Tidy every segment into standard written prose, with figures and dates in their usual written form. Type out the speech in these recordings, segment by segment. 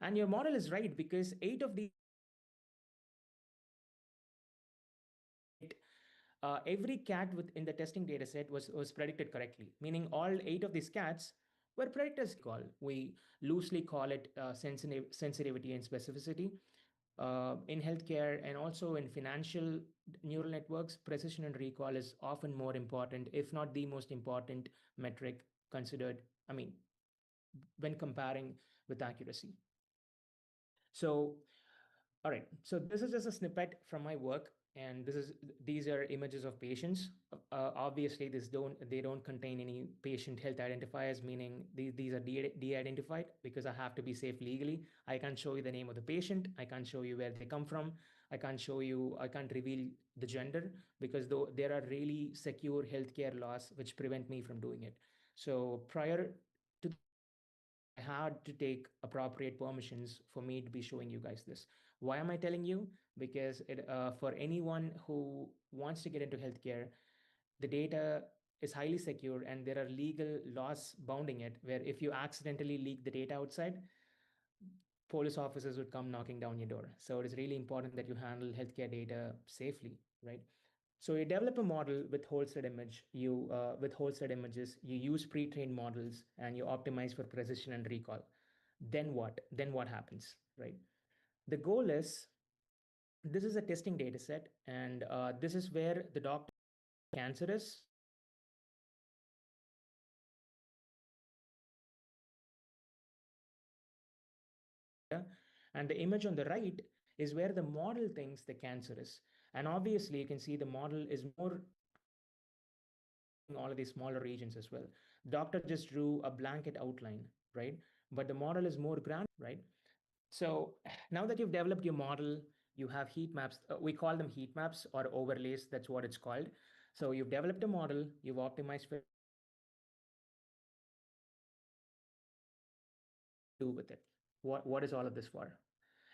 And your model is right because 8 of these every cat within the testing data set was predicted correctly, meaning all 8 of these cats were predicted. We loosely call it sensitivity and specificity. In healthcare and also in financial neural networks, precision and recall is often more important, if not the most important metric considered, I mean, when comparing with accuracy. So all right, so this is just a snippet from my work, and these are images of patients. Obviously, they don't contain any patient health identifiers, meaning these are de-identified because I have to be safe legally. I can't show you the name of the patient. I can't show you where they come from. I can't reveal the gender because though there are really secure healthcare laws which prevent me from doing it. So prior to I had to take appropriate permissions for me to be showing you guys this. Why am I telling you? Because for anyone who wants to get into healthcare, the data is highly secure and there are legal laws bounding it, where if you accidentally leak the data outside, police officers would come knocking down your door. So it is really important that you handle healthcare data safely, right? So you develop a model with holstered images. You use pre-trained models and you optimize for precision and recall. Then what? Then what happens, right? The goal is this is a testing data set, and this is where the doctor cancerous and the image on the right is where the model thinks the cancer is. And obviously, you can see the model is more in all of these smaller regions as well. Doctor just drew a blanket outline, right? But the model is more grand, right? So now that you've developed your model, you have heat maps. We call them heat maps or overlays. That's what it's called. So you've developed a model, you've optimized for do with it. What is all of this for?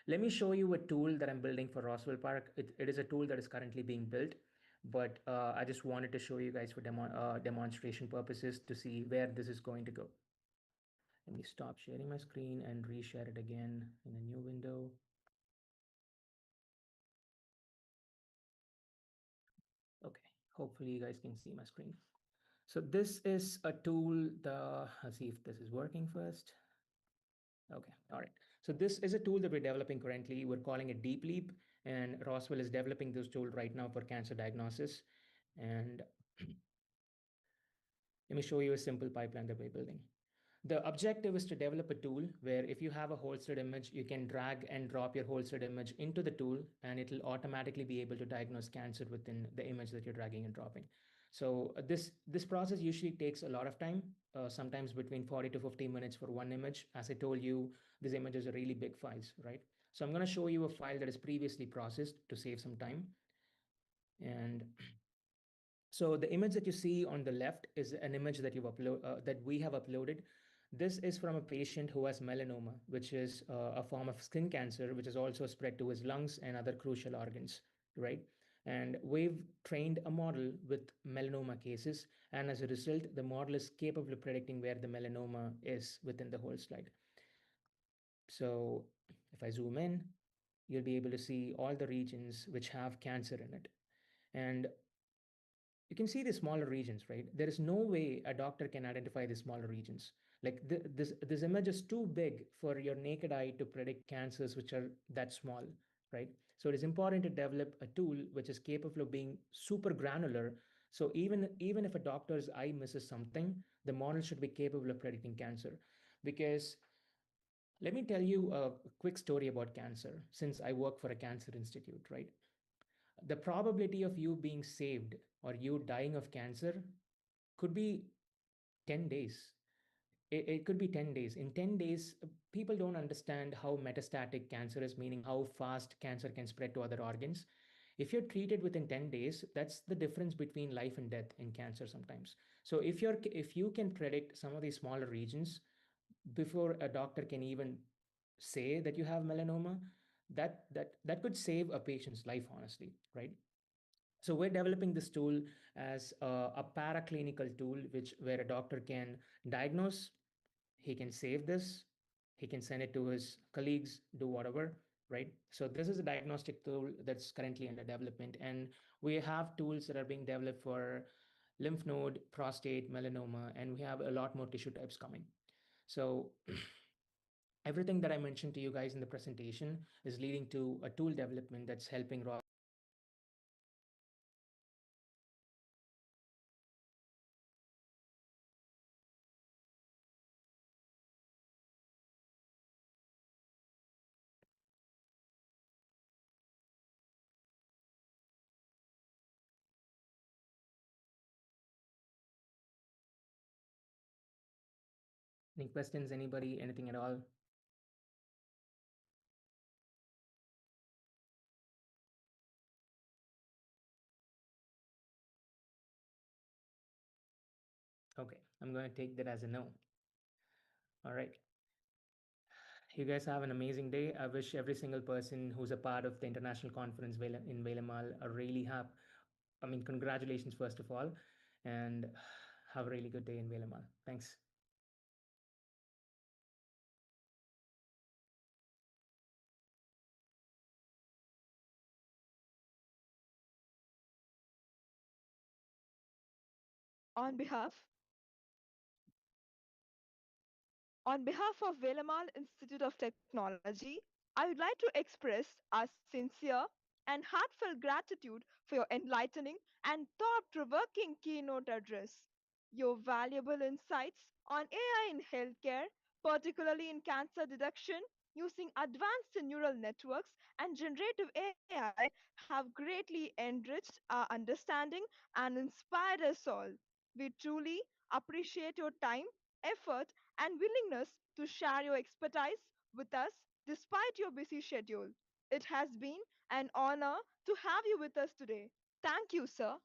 Let me show you a tool that I'm building for Roswell Park. It is a tool that is currently being built, but I just wanted to show you guys for demonstration purposes to see where this is going to go. Let me stop sharing my screen and reshare it again in a new window. Okay, hopefully you guys can see my screen. So this is a tool, let's see if this is working first. Okay, all right. So this is a tool that we're developing currently. We're calling it Deep Leap, and Roswell is developing this tool right now for cancer diagnosis. And let me show you a simple pipeline that we're building. The objective is to develop a tool where if you have a holstered image, you can drag and drop your holstered image into the tool and it'll automatically be able to diagnose cancer within the image that you're dragging and dropping. So this process usually takes a lot of time, sometimes between 40 to 50 minutes for one image. As I told you, these images are really big files, right? So I'm going to show you a file that is previously processed to save some time. And so the image that you see on the left is an image that that we have uploaded. This is from a patient who has melanoma, which is a form of skin cancer, which is also spread to his lungs and other crucial organs, right? And we've trained a model with melanoma cases, and as a result, the model is capable of predicting where the melanoma is within the whole slide. So if I zoom in, you'll be able to see all the regions which have cancer in it. And you can see the smaller regions, right? There is no way a doctor can identify the smaller regions. Like this image is too big for your naked eye to predict cancers which are that small, right? So it is important to develop a tool which is capable of being super granular. So even if a doctor's eye misses something, the model should be capable of predicting cancer. Because let me tell you a quick story about cancer, since I work for a cancer institute, right? The probability of you being saved or you dying of cancer could be 10 days. It could be 10 days. In 10 days, people don't understand how metastatic cancer is, meaning how fast cancer can spread to other organs. If you're treated within 10 days, that's the difference between life and death in cancer sometimes. So if you can predict some of these smaller regions before a doctor can even say that you have melanoma, that could save a patient's life, honestly, right? So we're developing this tool as a paraclinical tool, which where a doctor can diagnose, he can save this, He can send it to his colleagues, do whatever, right? So this is a diagnostic tool that's currently under development, and we have tools that are being developed for lymph node, prostate, melanoma, and we have a lot more tissue types coming. So everything that I mentioned to you guys in the presentation is leading to a tool development that's helping Rob. Any questions, anybody, anything at all? Okay, I'm going to take that as a no. All right. You guys have an amazing day. I wish every single person who's a part of the international conference in Velammal a really I mean, congratulations, first of all, and have a really good day in Velammal. Thanks. On behalf On behalf of Velammal Institute of Technology, I would like to express our sincere and heartfelt gratitude for your enlightening and thought-provoking keynote address. Your valuable insights on AI in healthcare, particularly in cancer detection using advanced neural networks and generative AI, have greatly enriched our understanding and inspired us all. We truly appreciate your time, effort, and willingness to share your expertise with us despite your busy schedule. It has been an honor to have you with us today. Thank you, sir.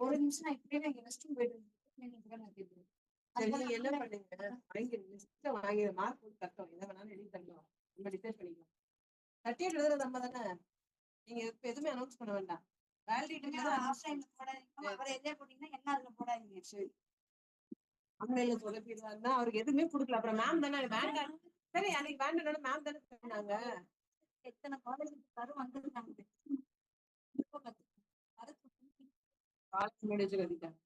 ஒரு நிமிஷம் நான் இப்படியே நான் restroom போயிட்டு சரி, நீங்க என்ன பண்ணுங்க, வாங்கி லிஸ்ட்டை வாங்கி மார்க் போட்டு தட்டோம், எதை வேணாலும் எழுதி தட்டோம், நம்ம டிசைட் பண்ணிக்கலாம். தட்டி எழுதுறது நம்ம தானே, நீங்க இப்ப எதுவுமே அனௌன்ஸ் பண்ண வேண்டாம். வேலிடிட்டி ஆஃப்லைன்ல போடாதீங்க, அவர் எதே போட்டீங்கன்னா என்ன அதுல போடாதீங்க. சரி, ஆன்லைன்ல சொதப்பிடுவாருன்னா அவருக்கு எதுவுமே கொடுக்கல, அப்புறம் மேம் தானே வேண்டாம். சரி, அன்னைக்கு வேண்டாம் மேம் தானே சொன்னாங்க. எத்தனை காலேஜ் வந்திருக்காங்க காலேஜ் மேனேஜர் அதிகம்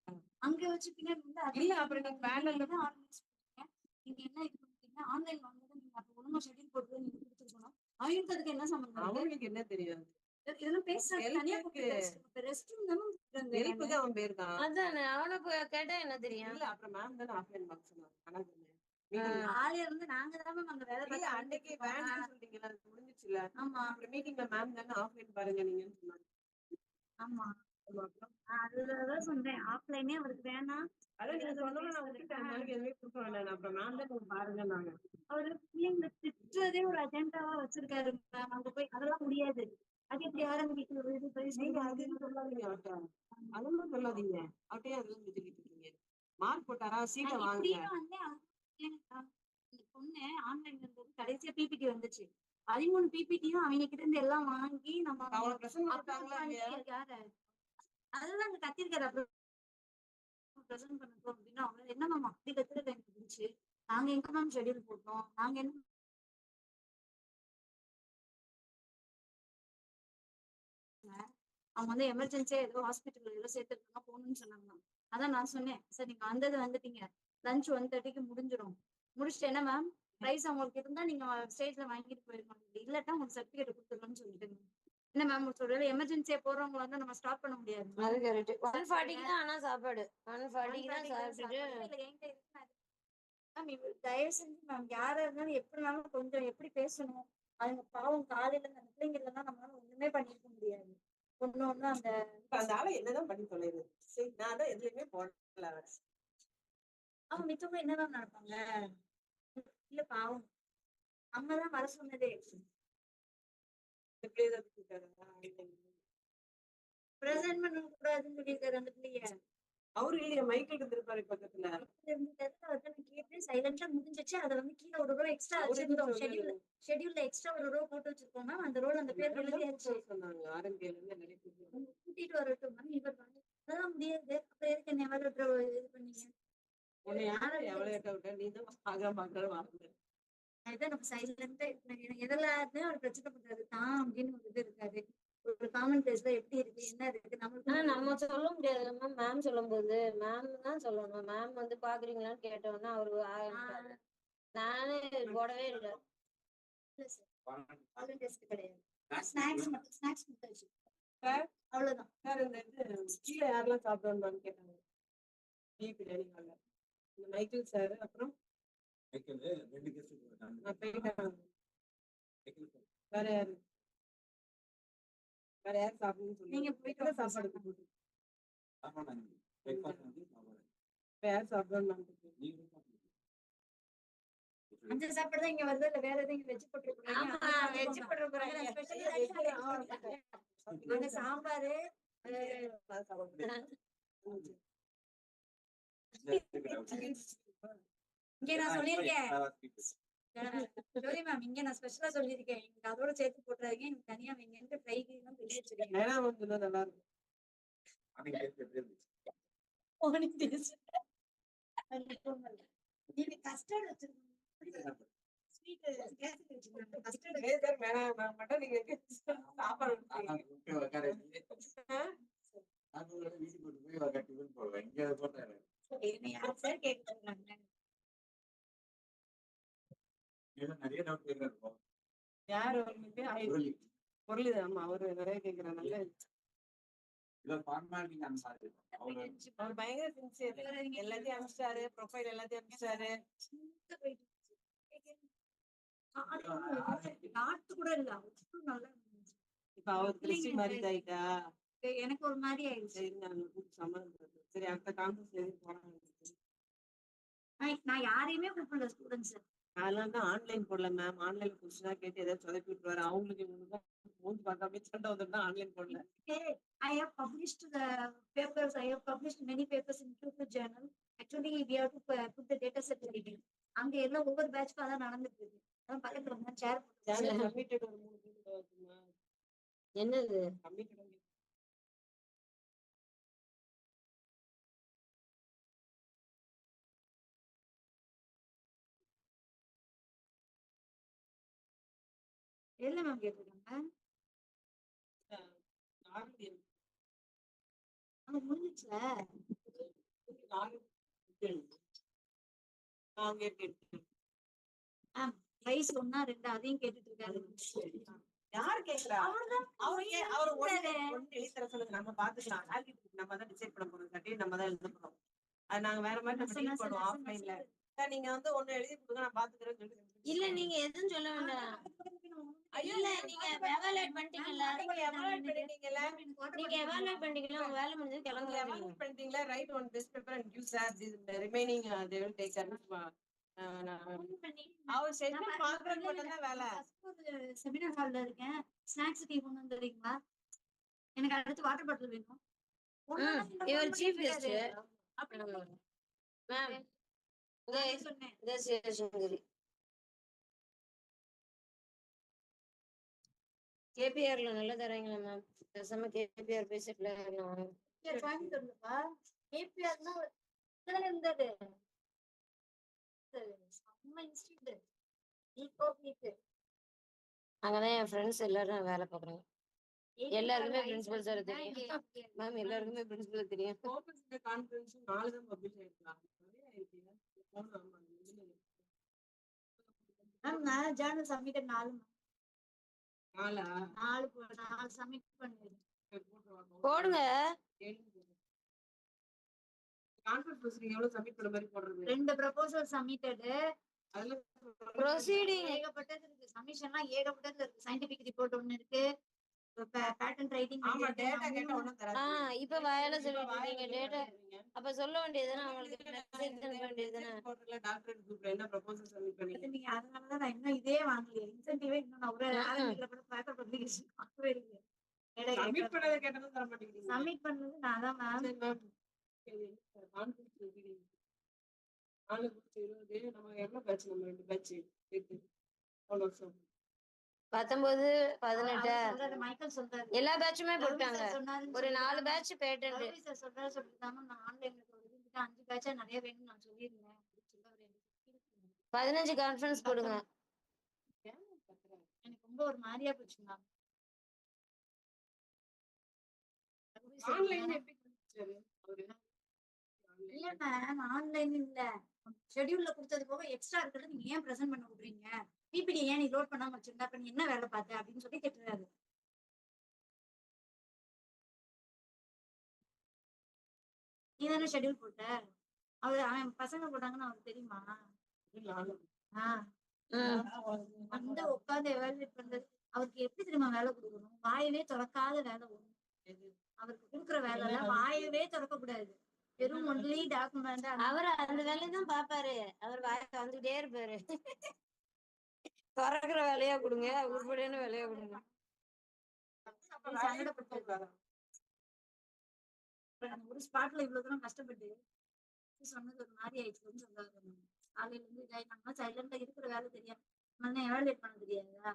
அங்க வச்சு பின்னாடி வந்து இல்ல, அப்புறம் நீங்க வேண்டாம் ஆர்கனைஸ் பண்ணுங்க. நீங்க என்ன இது பண்ணீங்கன்னா ஆன்லைன் வாங்குறது நீங்க அப்ப ஒழுங்கா ஷெட்யூல் போட்டு நீங்க கொடுத்துருக்கணும். அவங்களுக்கு அதுக்கு என்ன சம்பந்தம்? அவங்களுக்கு என்ன தெரியும், இதெல்லாம் பேசுறது தனியா ரெஸ்ட்ரூம் தானே ஹெல்ப்புக்கு அவன் போயிருக்கான். அதானே அவனை கேட்டா என்ன தெரியும்? இல்ல, அப்புறம் மேம் தானே ஆஃப்லைன் பாக்ஸ் சொன்னாங்க. ஆளே இருந்து நாங்க தான் மேம் அங்க வேலை இல்ல, அன்னைக்கு வேண்டாம்னு சொல்லிட்டீங்களா, அது முடிஞ்சிச்சுல. ஆமா, அப்புறம் மீட்டிங்ல மேம் தானே ஆஃப்லைன் பாருங்க நீங்கன்னு சொன்னாங்க. ஆமா, அதுதான் சொல்றேன். ஆஃப்லைனே அவருக்கு வேணாம். அதான் நீங்க சொன்னோம்னா நான் விட்டுட்டேன், நாளைக்கு எதுவுமே கொடுக்க வேண்டாம், அப்புறம் மேம் தான் நீங்க பாருங்க நாங்க. அவரு பிள்ளைங்களை திட்டுறதே ஒரு அஜெண்டாவா வச்சிருக்காரு மேம். அங்க போய் அதெல்லாம் முடியாது. அது எப்படி ஆரம்பிக்கிறது? நீங்க அதுன்னு சொல்லாதீங்க அவர்கிட்ட, அதெல்லாம் சொல்லாதீங்க அவட்டையே, அதெல்லாம் சொல்லிட்டு இருக்கீங்க. மார்க் போட்டாரா, சீட்டை வாங்க. இந்த பொண்ணு ஆன்லைன்ல இருந்தது கடைசியா பிபிடி வந்துச்சு. 13 பிபிடியும் அவங்க கிட்ட இருந்து எல்லாம் வாங்கி நம்ம அவங்க பிரசன்ட் பண்ணிட்டாங்களா இல்லையா? யாரு அதுதான் அங்க கத்திருக்காரு. அப்புறம் பிரசன்ட் பண்ணப்போ அப்படின்னா அவங்க என்ன மேம் அப்படி கத்துறது எனக்கு இருந்துச்சு. நாங்க எங்க மேம் ஷெட்யூல் போட்டோம், நாங்க என்ன அவங்க வந்து எமர்ஜென்சியா ஏதோ ஹாஸ்பிட்டல் ஏதோ சேர்த்துருக்காங்க போகணும்னு சொன்னாங்க. அதான் நான் சொன்னேன், சார் நீங்க வந்துட்டீங்க, லஞ்ச் 1:30க்கு முடிஞ்சிடும். முடிச்சுட்டு என்ன மேம் ப்ரைஸ் அவங்களுக்கு இருந்தா நீங்க ஸ்டேஜ்ல வாங்கிட்டு போயிருக்கோம், இல்லாட்டா உங்களுக்கு சர்டிபிகேட் கொடுத்துருக்கோம்னு சொல்லிட்டு. என்ன மேம் சொல்றது, எமர்ஜென்சியா போறவங்க வந்து நம்ம ஸ்டாப் பண்ண முடியாது. அது கரெக்ட். 140க்கு தான் ஆனா சாப்பாடு 140க்கு தான் சாப்பிட்டுட்டு தயவு செஞ்சு மேம் யாரா இருந்தாலும் எப்படினாலும் கொஞ்சம் எப்படி பேசணும். அவங்க பாவம் காலையில அந்த பிள்ளைங்க இல்லைன்னா நம்மளால ஒண்ணுமே பண்ணிருக்க முடியாது. ஒண்ணு அந்த ஆளை என்னதான் பண்ணி தொலைது. சரி, நான் தான் எதுலையுமே போடல. அவங்க மிச்சவங்க என்னதான் நடப்பாங்க? இல்ல பாவம் அங்கதான் வர சொன்னதே. பிரசன்ட் பண்ண கூடாதுன்னு சொல்லியிருக்காரு அந்த பிள்ளைய. அவரு இல்லையா மைக்கிள் இருந்திருப்பாரு பக்கத்துல. கேட்டு சைலண்டா முடிஞ்சிச்சு. அதை வந்து கீழே ஒரு ரூபா எக்ஸ்ட்ரா வச்சிருந்தோம். ஷெட்யூல்ல எக்ஸ்ட்ரா ஒரு ரூபா போட்டு வச்சிருக்கோம் மேம். அந்த ரோல் அந்த பேர் எழுதியாச்சு சொன்னாங்க. ஆரம்பியில இருந்து நிறைய பேர் கூட்டிட்டு வரட்டும் மேம். இவர் அதெல்லாம் முடியாது. அப்புறம் எதுக்கு என்ன எவ்வளவு இது பண்ணீங்க? உன்னை யாரும் எவ்வளவு ஏட்ட விட்டா நீ தான் ஆக வாங்க. அதுதான் நம்ம சைலண்டா எதெல்லாமே ஒரு பிரச்சனை பண்றது தான் அப்படின்னு ஒரு இது இருக்காது. ஒரு காமன் பிளேஸ்ல எப்படி இருக்கு என்ன இருக்கு நம்ம சொல்ல முடியாது. மேம் சொல்லும் போது மேம் தான் சொல்லணும். மேம் வந்து பாக்குறீங்களான்னு கேட்டோம்னா அவரு நானே போடவே இல்லை. அவ்வளவுதான். கீழே யாரெல்லாம் சாப்பிடணும்னு கேட்டாங்க. மைக்கேல் சார், அப்புறம் வேற யாரு சாப்பிடணும்னு சொல்லி நீங்க போயிட்டு சாப்பாடு யார் சாப்பிடணும்? அந்த சாப்பாடு தான் இங்க வருது. இல்ல வேற எதுவும் வெஜ் போட்டு சாம்பாரு இங்க நான் சொல்லியிருக்கேன். ஜோதி மேம் இங்க நான் ஸ்பெஷலா சொல்லியிருக்கேன், எனக்கு அதோட சேர்த்து போட்டுறாதீங்க, எனக்கு தனியா வைங்கன்ட்டு ஃப்ரைக்கு தான் சொல்லி வச்சிருக்கேன். நல்லா இருக்கும். நீங்க கஸ்டர்ட் வச்சிருக்கீங்க. யாரு பொருள்? ஆமா, அவரு நிறைய கேக்குறாங்க. அவர் பயங்கர சின்சியர். எல்லாத்தையும் அனுப்பிச்சாரு, ப்ரொஃபைல் எல்லாத்தையும் அனுப்பிச்சாரு. கூட இல்ல நல்லா இப்ப அவர் திருச்சி மாதிரி ஆயிட்டா. எனக்கு ஒரு மாதிரி ஆயிடுச்சு. சரி, அடுத்த கான்ஃபரன்ஸ் போறாங்க. நான் யாரையுமே கூப்பிடல ஸ்டூடெண்ட்ஸ். அதெல்லாம் தான் ஆன்லைன் போடல மேம். ஆன்லைன்ல கொஸ்டினா கேட்டு ஏதாவது சொதப்பி விட்டுருவாரு. அவங்களுக்கு இவங்களுக்கும் மூஞ்சி பார்க்காம சண்டை வந்துட்டு தான் ஆன்லைன் போடல. Okay, I have published the papers. I have published many papers in Cupid journal. Actually, we have to put the data set reading. அங்க எல்லாம் ஒவ்வொரு பேட்ச்க்கு அதான் நடந்துட்டு இருக்கு. அதான் பக்கத்துல இருந்தா சேர் சேனல் சப்மிட்டட் ஒரு 3 பேர் இருக்குமா? என்னது சப்மிட்டட் எதுல மேம் கேட்டிருக்காங்க? நார்மல் அங்க முடிஞ்சிச்சுல. நாங்க கேட்டு மேம் பிரைஸ் ஒன்னா ரெண்டு அதையும் கேட்டுட்டு இருக்காரு. யாரு கேக்குறா? அவர்தான் அவர் ஒண்ணு கேக்குறாரு. எழுதி தர சொல்லுங்க. நம்ம பாத்துக்கலாம். நம்ம தான் டிசைட் பண்ண போறோம். கட்டி நம்ம தான் எழுத போறோம். அது நாங்க வேற மாதிரி நம்ம டீல் பண்ணுவோம் ஆஃப்லைன்ல. நீங்க வந்து ஒண்ணு எழுதி கொடுங்க, நான் பாத்துக்கிறேன்னு சொல்லிட்டு. இல்ல நீங்க எதுவும் சொல்ல வேண்டாம். இல்ல நீங்க எவாலுவேட் பண்ணிட்டீங்கல்ல, நீங்க எவாலுவேட் பண்ணிட்டீங்கல்ல, நீங்க எவாலுவேட் பண்ணிட்டீங்களா, உங்க வேலை முடிஞ்சது கிளம்புங்க. எவாலுவேட் பண்ணிட்டீங்களா, right one best paper and you sir the remaining they will take care. அவர் செஷன் பாக்குறது மட்டும் தான் வேலை. செமினார் ஹால்ல இருக்கேன். ஸ்நாக்ஸ் டீ கொண்டு வந்துறீங்களா? எனக்கு அடுத்து வாட்டர் பாட்டில் வேணும். இவர் சீஃப் கெஸ்ட் மேம். சொன்னேன். இந்த சிவசங்கரி கேபிஆர்ல நல்லா தராங்களா மேம்? பேசாம கேபிஆர் போய் செட்டில் ஆகலாம். கோயம்புத்தூர்லப்பா கேபிஆர்னா இருந்தது. செம்ம இன்ஸ்டியூட். அங்கதான் என் ஃப்ரெண்ட்ஸ் எல்லாரும் வேலை பாக்குறாங்க. எல்லாருக்குமே பிரின்சிபல் சார் தெரியும் மேம். எல்லாருக்குமே பிரின்சிபல் தெரியும். கான்ஃபரன்ஸ் 4 தான் பப்ளிஷ் ஆயிருக்கலாம். நிறைய இருக்கு. மேம் நான் ஜர்னல் சப்மிட்டட் 4 சப்மிட் பண்ணிருக்கேன். போடுங்க. கான்ஃபரன்ஸ் எவ்வளவு சப்மிட் பண்ண மாதிரி போடுறது? 2 ப்ரொபோசல் சப்மிட்டட். அதுல ப்ரொசீடிங் ஏகப்பட்டது இருக்கு. சப்மிஷன்லாம் ஏகப்பட்டது இருக்கு. சயின்டிபிக் ரிப்போர்ட் ஒன்னு இருக்கு. Pattern writing. ஆமா, டேட்டா கேட்டா ஒண்ணும் தராது. இப்ப வாயில சொல்லிட்டு இருக்கீங்க டேட்டா. அப்ப சொல்ல வேண்டியதுதானே அவங்களுக்கு. மெசேஜ் அனுப்ப வேண்டியதுதானே. டாக்டரேட் குரூப்ல என்ன ப்ரொபோசல் சப்மிட் பண்ணீங்க? நீங்க அதனாலதான் நான் இன்னும் இதே வாங்கலையே. இன்சென்டிவே இன்னும் நான் ஒரு ஆரம்பிக்கிற கூட பேப்பர் பப்ளிகேஷன் வாங்கவே இல்லை. சப்மிட் பண்ணத கேட்டதும் தர மாட்டேங்கிறீங்க. சப்மிட் பண்ணது நான் தான் மேம். சரி மேம். கான்ஃபரன்ஸ் மீட்டிங் 4 20 நம்ம எவ்வளவு பேட்ச்? நம்ம 2 பேட்ச் சேர்த்து அவ்வளவு வருஷம் 19 18 மைக்கேல் சொல்றாரு. எல்லா பேட்சுமே போட்டாங்க. ஒரு 4 பேட்ச் பேட்டன்ட். சார் சொல்றாரு சொல்லிட்டாங்க. நான் ஆன்லைன்ல சொல்லிட்டு 5 பேட்சா நிறைய வேணும்னு நான் சொல்லியிருந்தேன். 15 கான்ஃபரன்ஸ் போடுங்க. எனக்கு ரொம்ப ஒரு மாதிரியா போச்சு மேம். ஆன்லைன்ல எப்படி கொடுத்தாரு அவரு? இல்ல மேம் ஆன்லைன் இல்ல. ஷெட்யூல்ல கொடுத்தது போக எக்ஸ்ட்ரா இருக்கிறது நீங்க ஏன் பிரசன்ட் பண்ண விடுறீங்க? பிபிடி ஏன் நீ லோட் பண்ணாம வச்சிருந்தா அப்ப நீ என்ன வேலை பார்த்த அப்படின்னு சொல்லி கேட்டுறாரு. நீ தானே ஷெட்யூல் போட்ட. அவன் பசங்க போட்டாங்கன்னு அவருக்கு தெரியுமா? வந்து உட்காந்து எவாலுவேட் பண்றது அவருக்கு எப்படி தெரியுமா வேலை கொடுக்கணும்? வாயவே திறக்காத வேலை ஒண்ணு. அவருக்கு கொடுக்குற வேலை எல்லாம் வாயவே திறக்க கூடாது. வெறும் ஒன்லி டாக்குமெண்ட். அவர் அந்த வேலையை தான் பாப்பாரு. அவர் வந்துகிட்டே இருப்பாரு. திறக்கிற வேலையா கொடுங்க, உருப்படியான வேலையா கொடுங்க. சங்கடப்பட்டு ஒரு ஸ்பாட்ல இவ்வளவு தூரம் கஷ்டப்பட்டு சொன்னது ஒரு மாதிரி ஆயிடுச்சுன்னு சொல்றாரு. காலையில இருந்து நம்ம சைலண்டா இருக்கிற வேலை தெரியாது. எவாலுவேட் பண்ண தெரியாதா?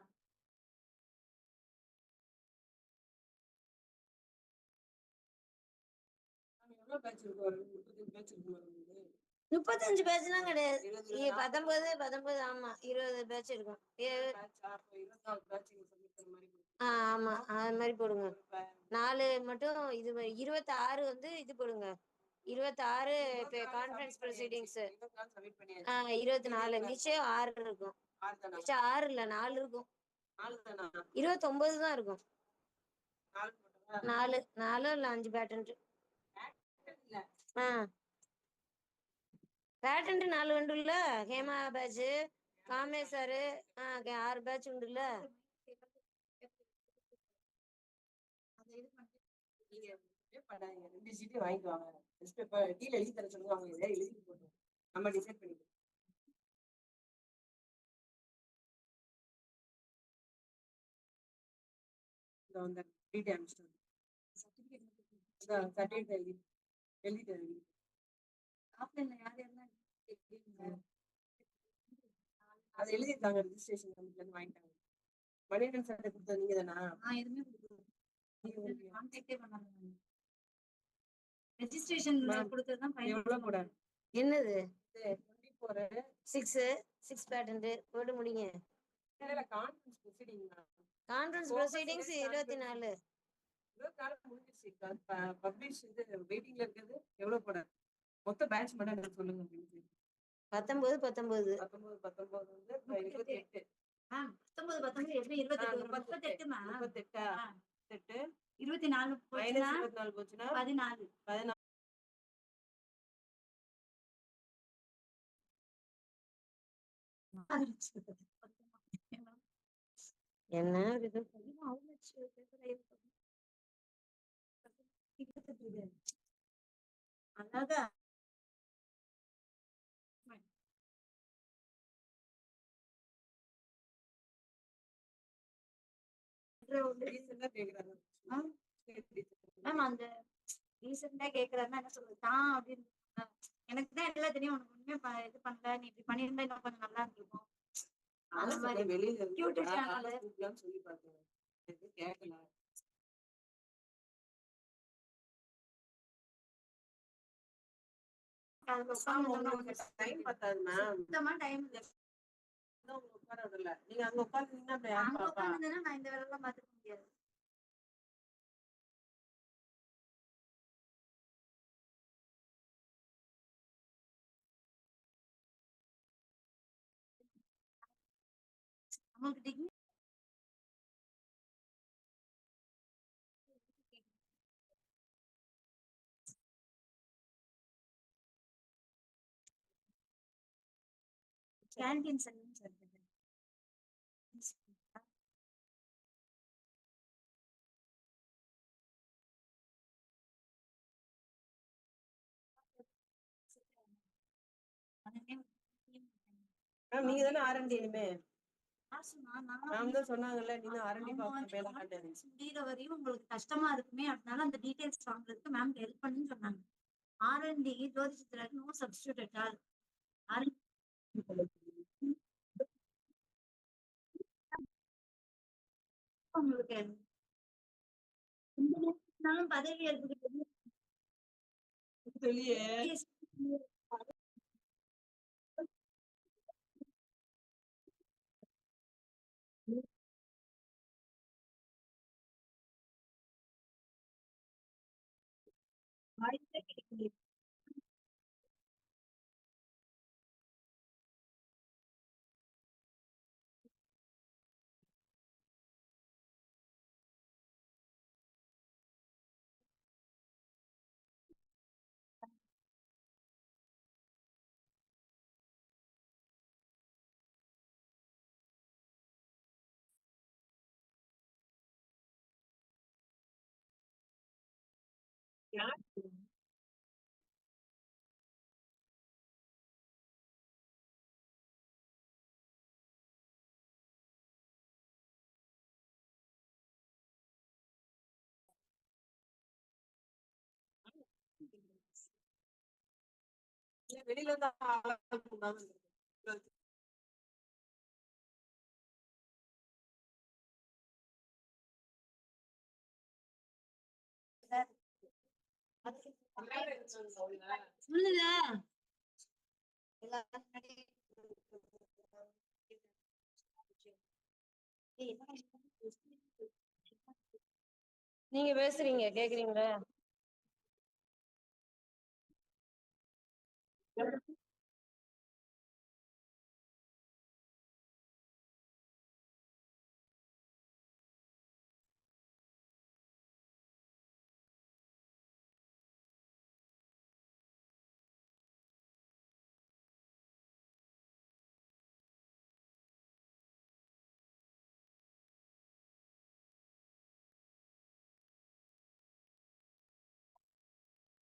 எவ்வளவு பேட்ச் இருக்கு? 35 பேட்ச் இருக்குமா? 35 பேட்ச்லாம் கிடையாது. 19 ஆமா 20 பேட்ச் இருக்கும். ஆமா அது மாதிரி போடுங்க. 4 மட்டும் இது 26 வந்து இது போடுங்க. 26 கான்ஃபரன்ஸ் ப்ரொசீடிங்ஸ். 24 மிச்சம் 6 இருக்கும். மிச்சம் 6 இல்ல 4 இருக்கும். 29 தான் இருக்கும். 4 இல்ல 5 பேட்டன்ட். பேட்டன்ட் 4 உண்டுல்ல. ஹேமா பேட்ச், காமேஸ்வரு 6 பேட்ச் உண்டுல்ல. நீங்க 2 சீட்டே வாங்கிக்குவாங்க. எழுதி தர சொல்லுவாங்க. எழுதி போட்டோம் நம்ம டிசைட் பண்ணிக்கலாம். இந்த வந்து டீட்டெயில் அனுப்பிச்சிட்டு சர்டிஃபிகேட் எழுதிட்டு ஆஃப்லைன்ல யார் யாரெல்லாம் அதை எழுதிருக்காங்க ரெஜிஸ்ட்ரேஷன் கமிட்டில இருந்து வாங்கிட்டாங்க. மணிகண்டன் சார் கொடுத்தது நீங்க தானா? நான் எதுவுமே கான்டாக்டே பண்ணாங்க. ரெஜிஸ்ட்ரேஷன் கொடுத்ததுதான் எவ்வளவு கூட என்னது 24 6 பேட்டன்ட் போட்டு முடிங்க. இல்ல கான்ஃபரன்ஸ் ப்ரொசீடிங் கான்ஃபரன்ஸ் ப்ரொசீடிங்ஸ் 24 முடிஞ்சிருச்சு. பப்ளிஷ் இது வெயிட்டிங்ல இருக்கிறது எவ்வளவு போட மொத்த பேட்ச் மட்டும் எனக்கு சொல்லுங்க அப்படின்னு. 19 19 வந்து 28 19 எப்படி 28 மேம் 28 24 போச்சுன்னா 24 போச்சுன்னா 14 என்ன இது? அதாவது மேம் அந்த ரீசெண்டா கேக்குறாருன்னா என்ன சொல்றது தான் அப்படின்னு எனக்கு தான் எல்லாம் தெரியும் உனக்கு ஒண்ணுமே இது பண்ணல நீ இப்படி பண்ணியிருந்தா இன்னும் கொஞ்சம் நல்லா இருந்திருக்கும் அந்த மாதிரி வெளியில யூடியூப் சேனல் சொல்லி பார்த்தேன் கேட்கல. டைம் பத்தாது மேம். சுத்தமா டைம் இல்ல உட்காரதில்ல நீங்க அங்க உட்கார்ந்தீங்கன்னா அங்க உட்காந்துருந்தேன்னா நான் இந்த வேலை எல்லாம் பாத்துக்க முடியாது. நமக்கு டிகிரி கேண்டீன் சர்வீஸ் இருக்குது. மேம் நீங்க தானே ஆர்என்டி இனிமே நான் மேம் தான் சொன்னாங்கல்ல நீங்க ஆர்என்டி மேல காட்டாது முடிகிற வரையும் உங்களுக்கு கஷ்டமா இருக்குமே அதனால அந்த டீடைல்ஸ் வாங்குறதுக்கு மேம் ஹெல்ப் பண்ணுன்னு சொன்னாங்க. ஆர்என்டி ஜோதிஷத்துல நோ சப்ஸ்டியூட் அட் ஆல். உங்களுக்கு பதவி எடுத்துக்கிட்டு சொல்லியே வெளியில இருந்து சொல்லுங்க நீங்க பேசுறீங்க கேக்குறீங்களா?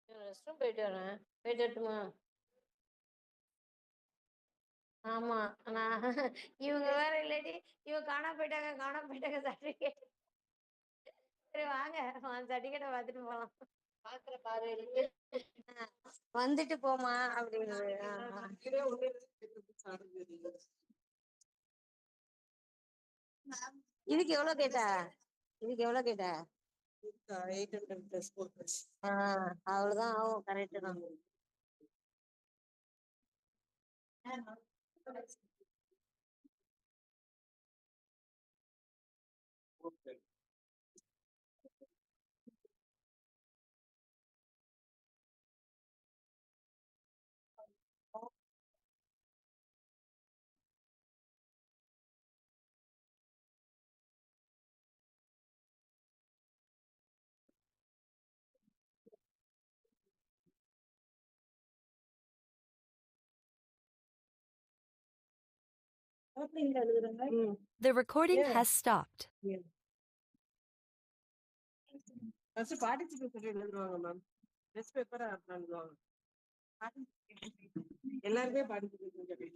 ரெஸ்ட் ரூம் போயிட்டு வரேன். போயிட்டு வரட்டுமா? ஆமா நான் இவங்க வேற இல்லாட்டி இவங்க காணாம போயிட்டாங்க சர்டிபிகேட் சரி வாங்க சர்டிஃபிகேட்டை பார்த்துட்டு போலாம். பாக்குற பார்வையிலேயே வந்துட்டு போமா அப்படிங்கிறது. இதே ஒண்ணு சாப்பிடுறீங்க. இதுக்கு எவ்வளவு கேட்டா? இதுக்கு எவ்வளவு கேட்டா? 800 plus 4 அவ்வளவுதான் ஆகும். கரெக்ட் தான். The recording has stopped. First participate சொல்லி எழுதுவாங்க மேம். டெஸ்ட் பேப்பரை அப்புறம் எழுதுவாங்க. எல்லாருமே பார்ட்டிசிபேட் சொல்லி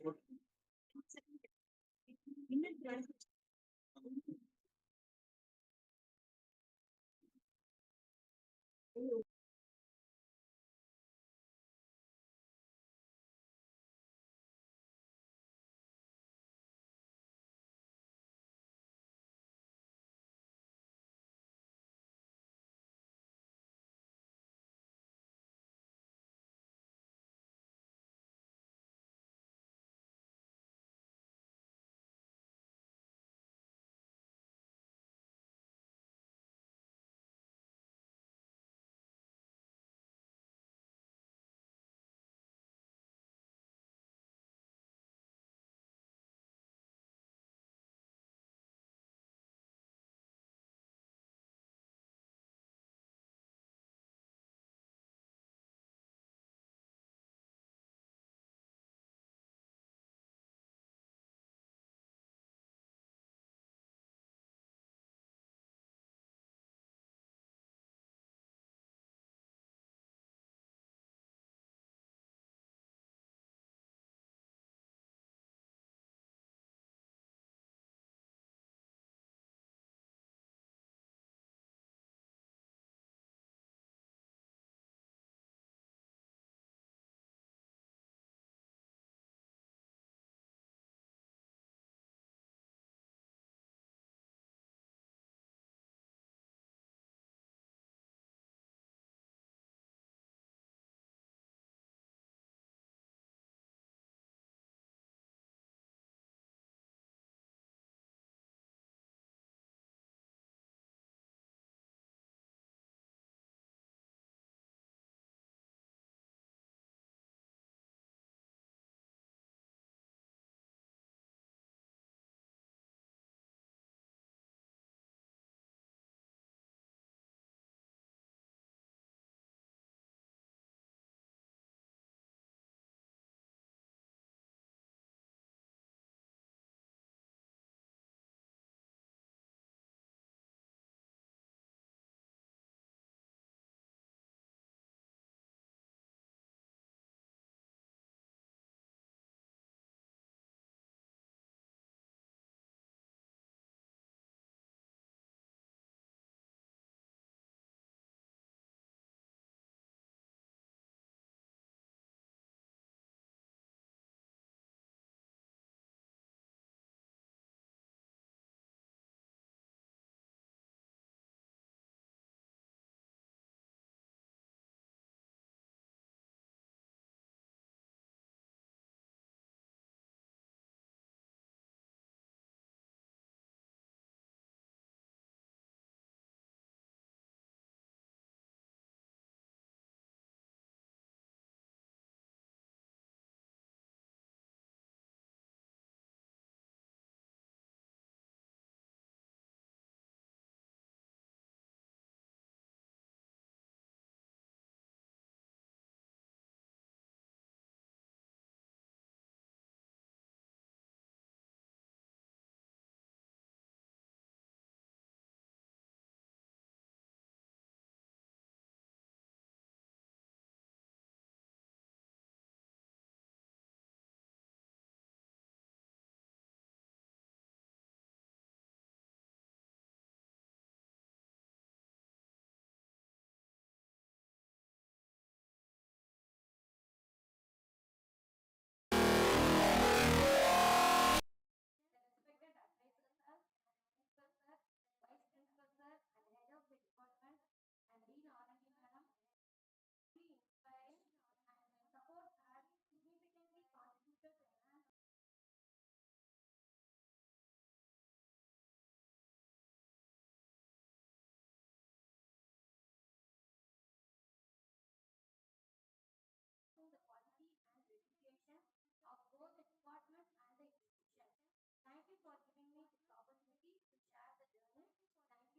This meeting is being recorded.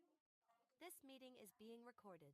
This meeting is being recorded.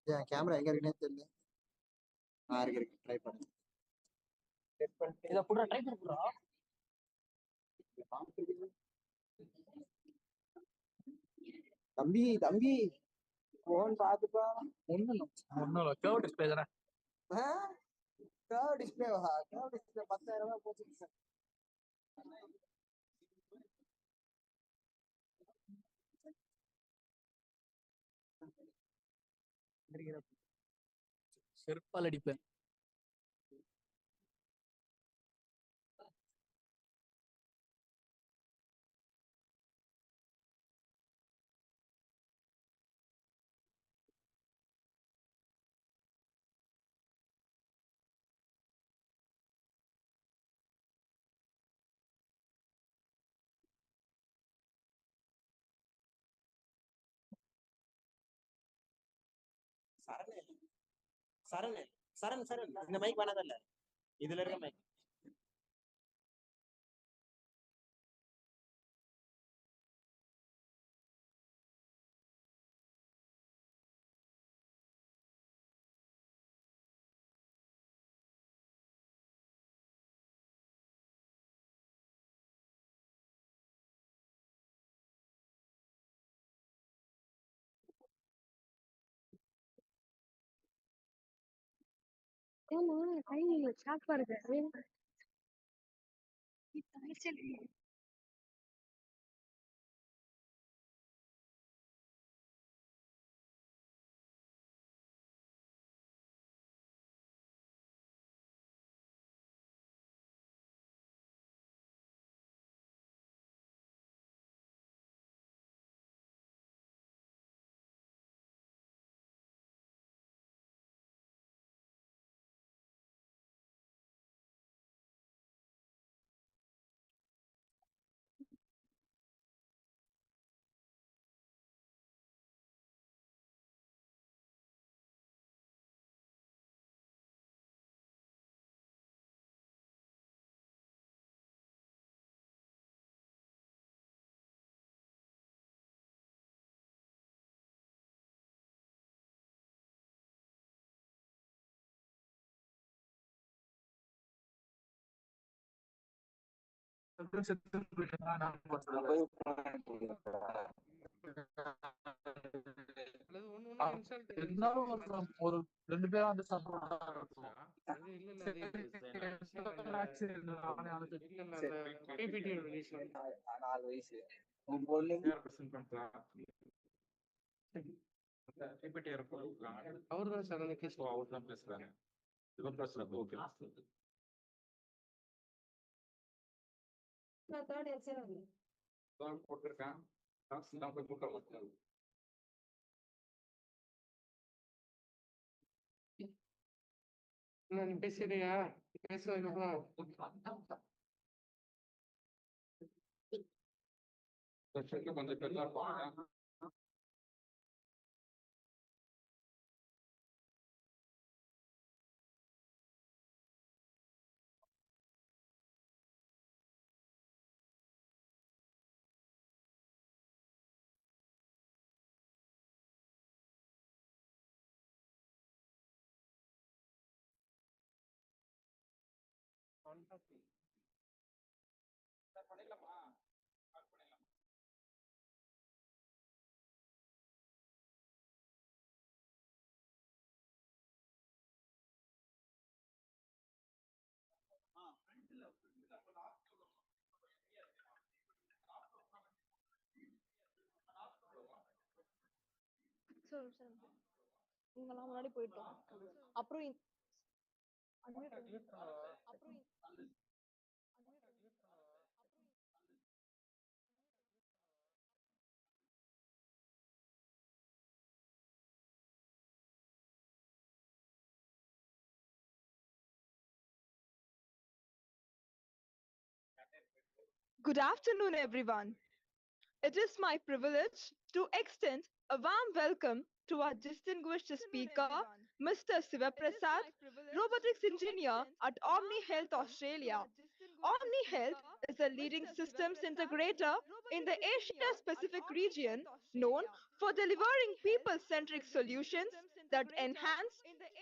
N camera எங்க இருக்குன்னே தெரியல. இருக்கு ட்ரை பண்ணு. இத புடுறா ட்ரை பண்ணி புடுறா. தம்பி தம்பி போன் பாத்துப்பா. ஒண்ணும் கர்வ் டிஸ்ப்ளே தானே. கர்வ் டிஸ்ப்ளேவா? கர்வ் டிஸ்ப்ளே 10,000 ரூபாய் போச்சு. செருப்பால் அடிப்பேன். சரண் இந்த மைக் வேணாதல்ல, இதுல இருக்க மைக். இருந்தாலும் ஒரு 2 பேரும் வந்து சப்போர்ட் வயசு உன் பொண்ணு அவர்தான் சடனுக்கு அவர் தான் பேசுறாங்க. இவன் பேசுறாங்க. ஓகே போட்டிருக்கேன். நீ பேசுறியா? பேசுறதுக்கப்புறம் கொஞ்சம் பெருசா இருப்பாங்க. இவங்கெல்லாம் முன்னாடி போயிட்டோம். அப்புறம் Good afternoon, everyone. It is my privilege to extend a warm welcome to our distinguished speaker, Mr. Sivaprasad, robotics engineer at Omni Health Australia, Omni Health is a leading systems integrator in the Asia Pacific region, known for delivering people centric solutions that enhance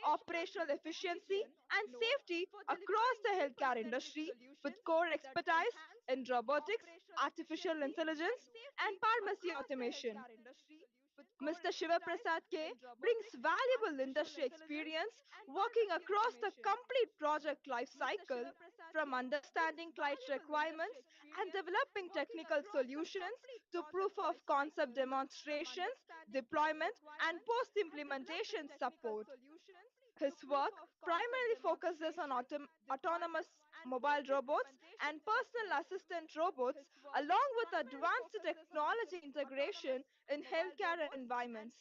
operational efficiency and safety across the healthcare industry with core expertise in robotics, artificial intelligence, and pharmacy automation. Mr. Shiva Prasad K brings valuable industry experience working across the complete project life cycle, from understanding client requirements and developing technical solutions to proof of concept demonstrations, deployment, and post implementation support. His work primarily focuses on autonomous mobile robots and personal assistant robots, along with advanced technology integration in healthcare environments.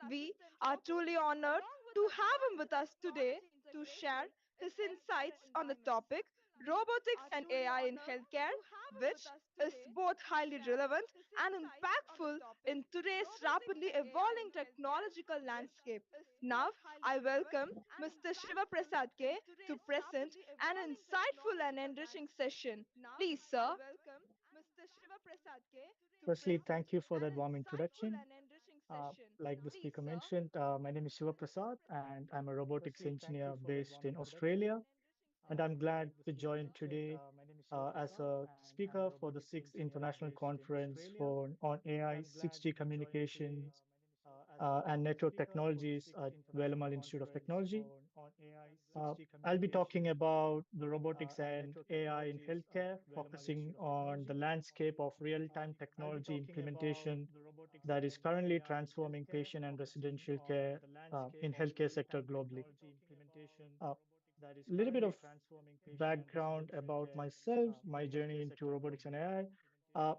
We are truly honored to have him with us today to share his insights on the topic robotics and AI in healthcare, which is both highly relevant and impactful in today's rapidly evolving technological landscape. Now, I welcome Mr. Shiva Prasad K to present an insightful and enriching session. Please, sir. Firstly, thank you for that warm introduction. Like the speaker mentioned, my name is Shiva Prasad, and I'm a robotics engineer based in Australia. And I'm glad to join today as a speaker for the sixth international conference on AI, 6G communications, and network technologies at Velammal Institute of Technology. Uh, I'll be talking about the robotics and AI in healthcare, focusing on the landscape of real-time technology implementation that is currently transforming patient and residential care in healthcare sector globally. A little bit of background about myself, my journey into robotics and AI.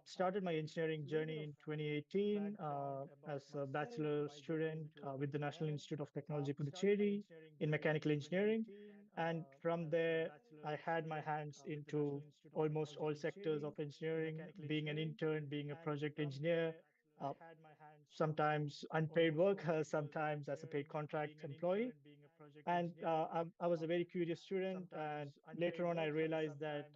Started my engineering journey in 2018 as a bachelor student with the National Institute of Technology, Puducherry, in mechanical engineering. And from there, I had my hands into almost all sectors of engineering, being an intern, being a project engineer, uh, sometimes unpaid work, sometimes as a paid contract employee. And I was a very curious student. And later on, I realized that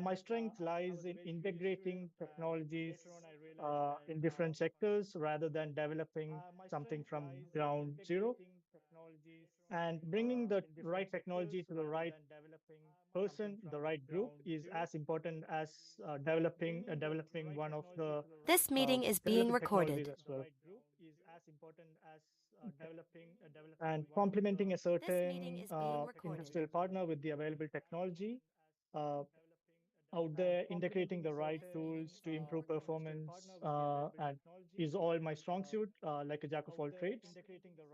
my strength lies in integrating technologies in different sectors rather than developing something from ground zero, and bringing the right technology to the right person, the right group is as important as developing one of the This meeting is being developing technologies recorded. as well, and complementing a This meeting certain is being recorded. industrial partner with the available technology uh, out there, integrating the right tools to improve performance and is all my strong suit, like a jack of all trades.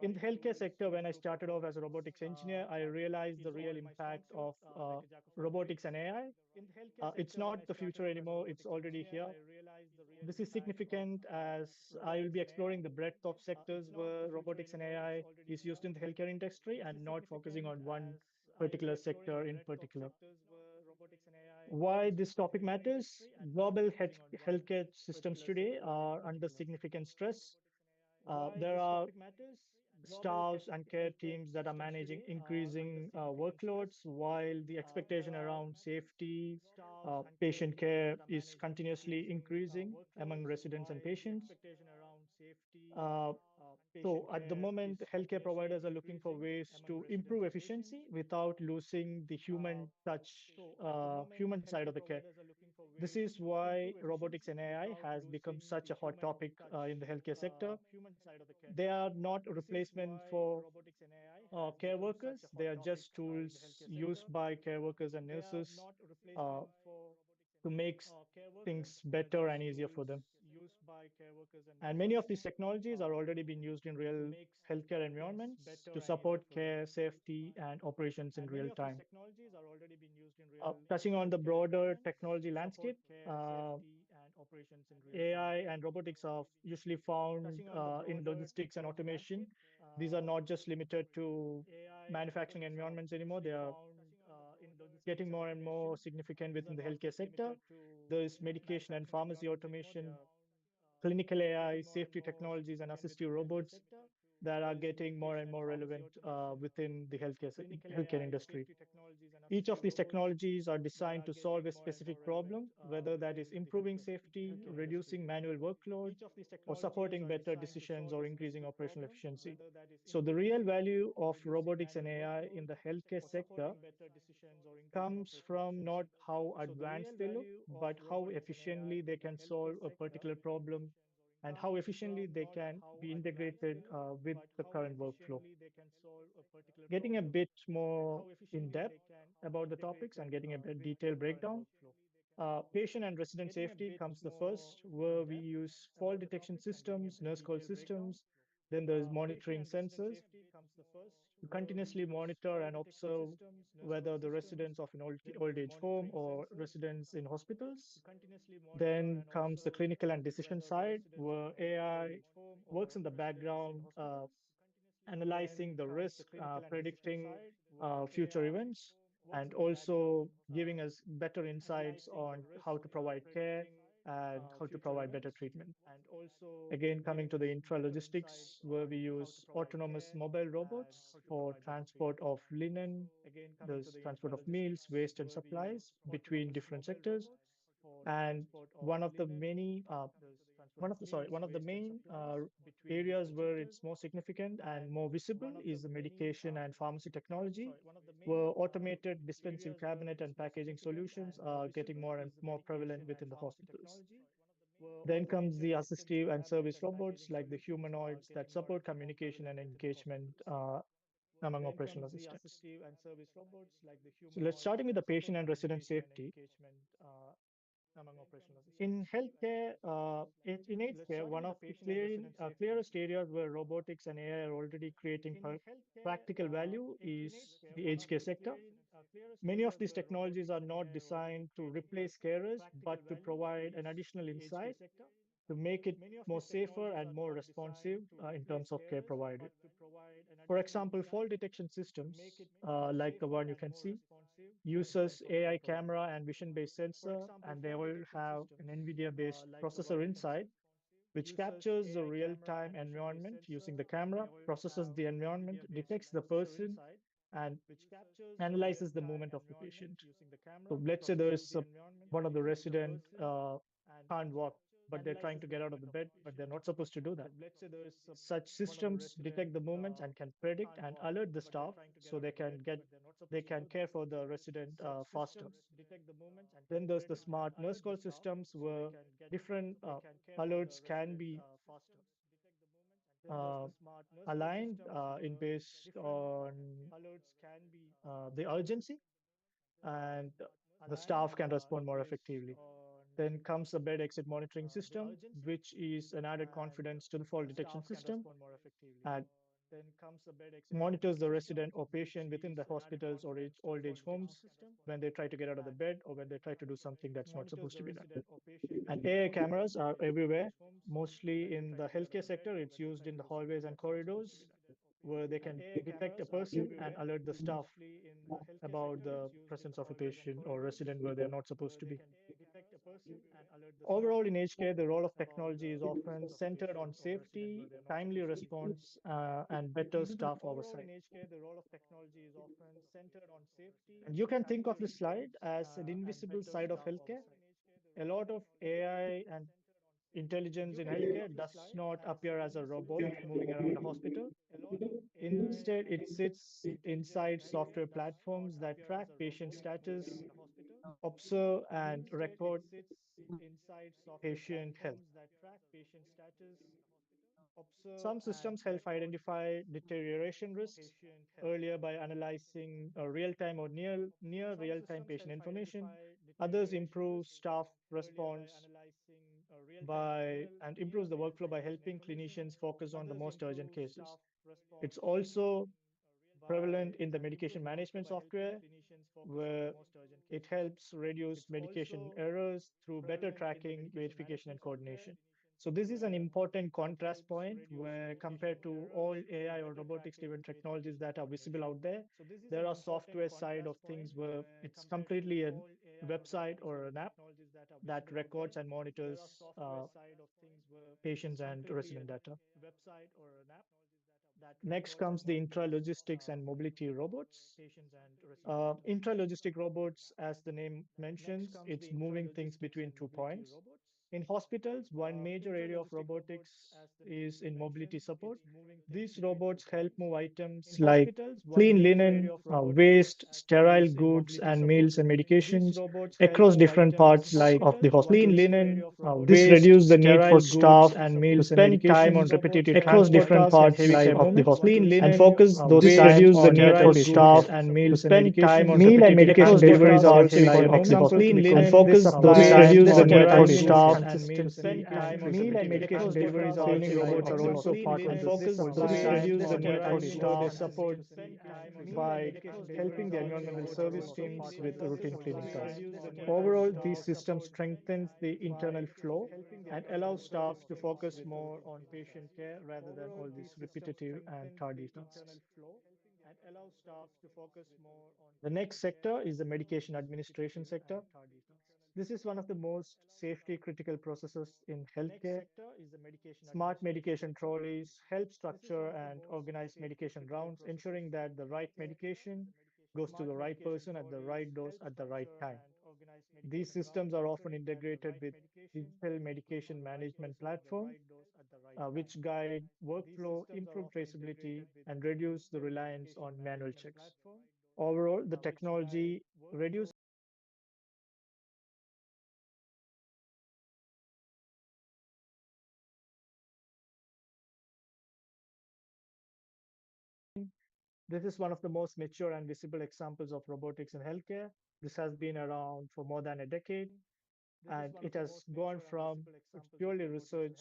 In the healthcare sector, when I started off as a robotics engineer, I realized the real impact of robotics and AI. It's not the future anymore, it's already here. This is significant as I will be exploring the breadth of sectors where robotics and AI is used in the healthcare industry and not focusing on one particular sector in particular. Why this topic matters? Global healthcare systems today are under significant stress. There are staffs and care teams that are managing increasing workloads, while the expectation around safety, patient care is continuously increasing among residents and patients. Uh, so at the moment, healthcare providers are looking for ways to improve efficiency without losing the human touch, human side of the care. This is why robotics and AI has become such a hot topic in the healthcare sector. They are not a replacement for care workers. They are just tools used by care workers and nurses uh, to make things better and easier for them. And many of these technologies are already being used in real healthcare environments to support care, safety, and operations in real time. Touching on the broader technology landscape, uh, AI and robotics are usually found in logistics and automation. These are not just limited to manufacturing environments anymore. They are getting more and more significant within the healthcare sector. There's medication and pharmacy automation, clinical AI, safety technologies, and assistive robots. that are getting more and more relevant within the healthcare industry. Each of these technologies are designed to solve a specific problem, whether that is improving safety, reducing manual workload, or supporting better decisions or increasing operational efficiency. So the real value of robotics and AI in the healthcare sector comes from not how advanced they look, but how efficiently they can solve a particular problem and how efficiently they can be integrated with the current workflow. Getting a bit more in depth about the topics and getting a bit detailed breakdown, patient and resident safety comes the first, where we use fall detection systems, nurse call systems. Then there's monitoring sensors to continuously monitor and observe whether the residents of an old age home or residents in hospitals. Then comes the clinical and decision side, where AI works in the background, analyzing the risk, predicting future events, and also giving us better insights on how to provide care and how to provide better treatment. Again, coming to the intralogistics, where we use autonomous mobile robots for transport of linen, there's transport of meals, waste, and supplies between different sectors. And one of the many, one of the main areas where it's more significant and more visible is the medication and pharmacy technology, where automated dispensing cabinet and packaging solutions are getting more and more prevalent within the hospitals. Then comes the assistive and service robots like the humanoids that support communication and engagement among operational assistants. So let's starting with the patient and resident safety. In healthcare, in aged care, one of the clearest areas where robotics and AI are already creating practical value is the aged care sector. Many of these technologies are not designed to replace carers, but to provide an additional insight to make it more safer and more responsive in terms of care provided. For example, fall detection systems, like the one you can see, uses AI camera and vision-based sensor, and they all have an NVIDIA-based processor inside, which captures the real-time environment using the camera, processes the environment, detects the person, and analyzes the movement of the patient. So let's say there is one of the resident can't walk, but they're trying to get out of the bed, but they're not supposed to do that. Such systems detect the movements and can predict and alert the staff so they can care for the resident faster. Then there's the smart nurse call systems where different alerts can be uh, aligned in based on the urgency, and the staff can respond more effectively. Then comes the bed exit monitoring system, which is an added confidence to the fall detection system and monitors the resident or patient within the hospitals or old age homes when they try to get out of the bed or when they try to do something that's not supposed to be done. And AI cameras are everywhere, mostly in the healthcare sector. It's used in the hallways and corridors where they can detect a person and alert the staff about the presence of a patient or resident where they're not supposed to be. Overall, in aged care, the role of technology is often centered on safety, timely response, and better staff oversight. And you can think of this slide as an invisible side of healthcare. A lot of AI and intelligence in healthcare does not appear as a robot moving around a hospital. Instead, it sits inside software platforms that track patient status, observe and record patient health. Some systems help identify deterioration risks earlier by analyzing real-time or near real-time patient information. Others improve staff response by and improves the workflow by helping clinicians focus on the most urgent cases. It's also prevalent in the medication management software, where it helps reduce medication errors through better tracking, verification, and coordination. So this is an important contrast point where compared to all AI or robotics-driven technologies that are visible out there are software side of things where it's completely a website or an app that records and monitors patients and resident data. Next comes the intralogistics and mobility robots. Intralogistic robots, as the name mentions, it's moving things between 2 points. In hospitals, one major area of robotics is in mobility support. These robots help move items like clean linen, waste, sterile goods, and meals and medications across different parts of the hospitals. This reduces the need for staff to spend time on repetitive across different parts of the hospitals and focus those time on need for staff to spend time on meal and medication deliveries are also important examples and focus those time on need for staff consistency and meal and medication deliveries cleaning robots are also part of this. This reduce the need for staff support by helping the environmental service teams with routine cleaning tasks. Overall, these systems strengthens the internal flow and allow staff to focus more on patient care rather than all these repetitive and tardy tasks. The next sector is the medication administration sector. This is one of the most safety critical processes in healthcare. Smart medication trolleys help structure and organize medication rounds, ensuring that the right medication goes to the right person at the right dose at the right time. These systems are often integrated with digital medication management platform, which guide workflow, improve traceability, and reduce the reliance on manual checks. Overall, the technology reduces this is one of the most mature and visible examples of robotics in healthcare. This has been around for more than a decade, and it has gone from purely research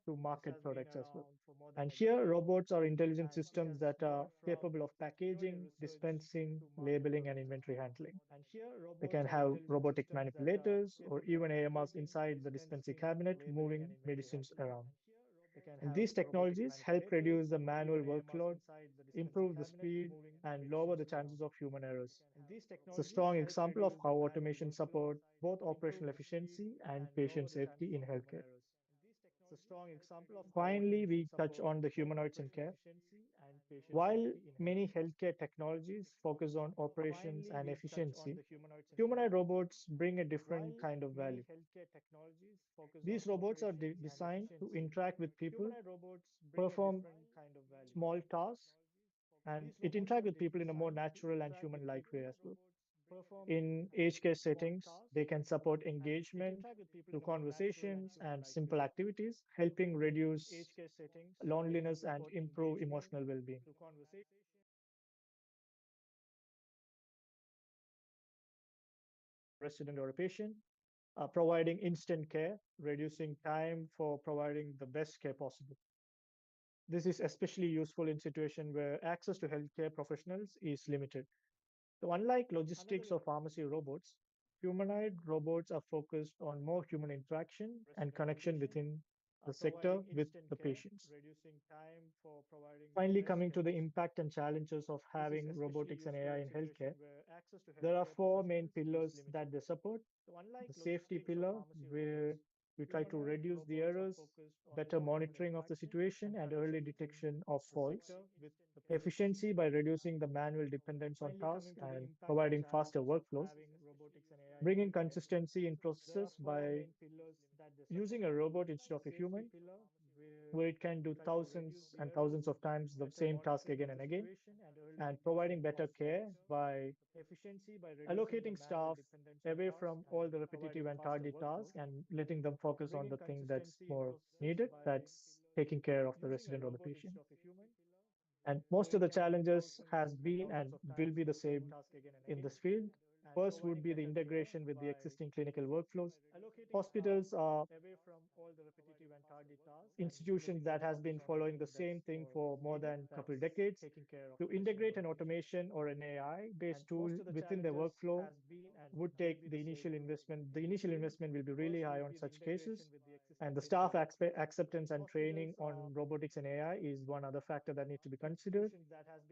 to market products as well. And here, robots are intelligent systems that are capable of packaging, dispensing, labeling, and inventory handling. They can have robotic manipulators or even AMRs inside the dispensing cabinet, moving medicines around. And these technologies help reduce the manual workload, improve the speed, and lower the chances of human errors. It's a strong example of how automation supports both operational efficiency and patient safety in healthcare. Finally, we touch on the humanoids in care. While many healthcare technologies focus on operations and efficiency, humanoid robots bring a different kind of value. These robots are designed to interact with people, perform small tasks, and it interact with people in a more natural and human-like way as well. In aged care settings, they can support engagement through conversations and simple activities, helping reduce loneliness and improve emotional well-being. Resident or a patient, providing instant care, reducing time for providing the best care possible. This is especially useful in situations where access to healthcare professionals is limited. So unlike logistics or pharmacy robots, humanoid robots are focused on more human interaction and connection within the sector with the patients. Finally, coming to the impact and challenges of having robotics and AI in healthcare, there are four main pillars that they support. The safety pillar, where we try to reduce the errors, better monitoring of the situation, and early detection of faults. Efficiency by reducing the manual dependence on tasks and providing faster workflows. Bringing consistency in processes by using a robot instead of a human, where it can do thousands and thousands of times the same task again and again, and providing better care by allocating staff away from all the repetitive and tardy tasks and letting them focus on the thing that's more needed, that's taking care of the resident or the patient. And most of the challenges has been and will be the same in this field. First would be the integration with the existing clinical workflows. Hospitals are institutions that has been following the same thing for more than a couple decades. To integrate an automation or an AI-based tool within the workflow would take the initial investment. The initial investment will be really high on such cases. And the staff acceptance and training on robotics and AI is one other factor that needs to be considered.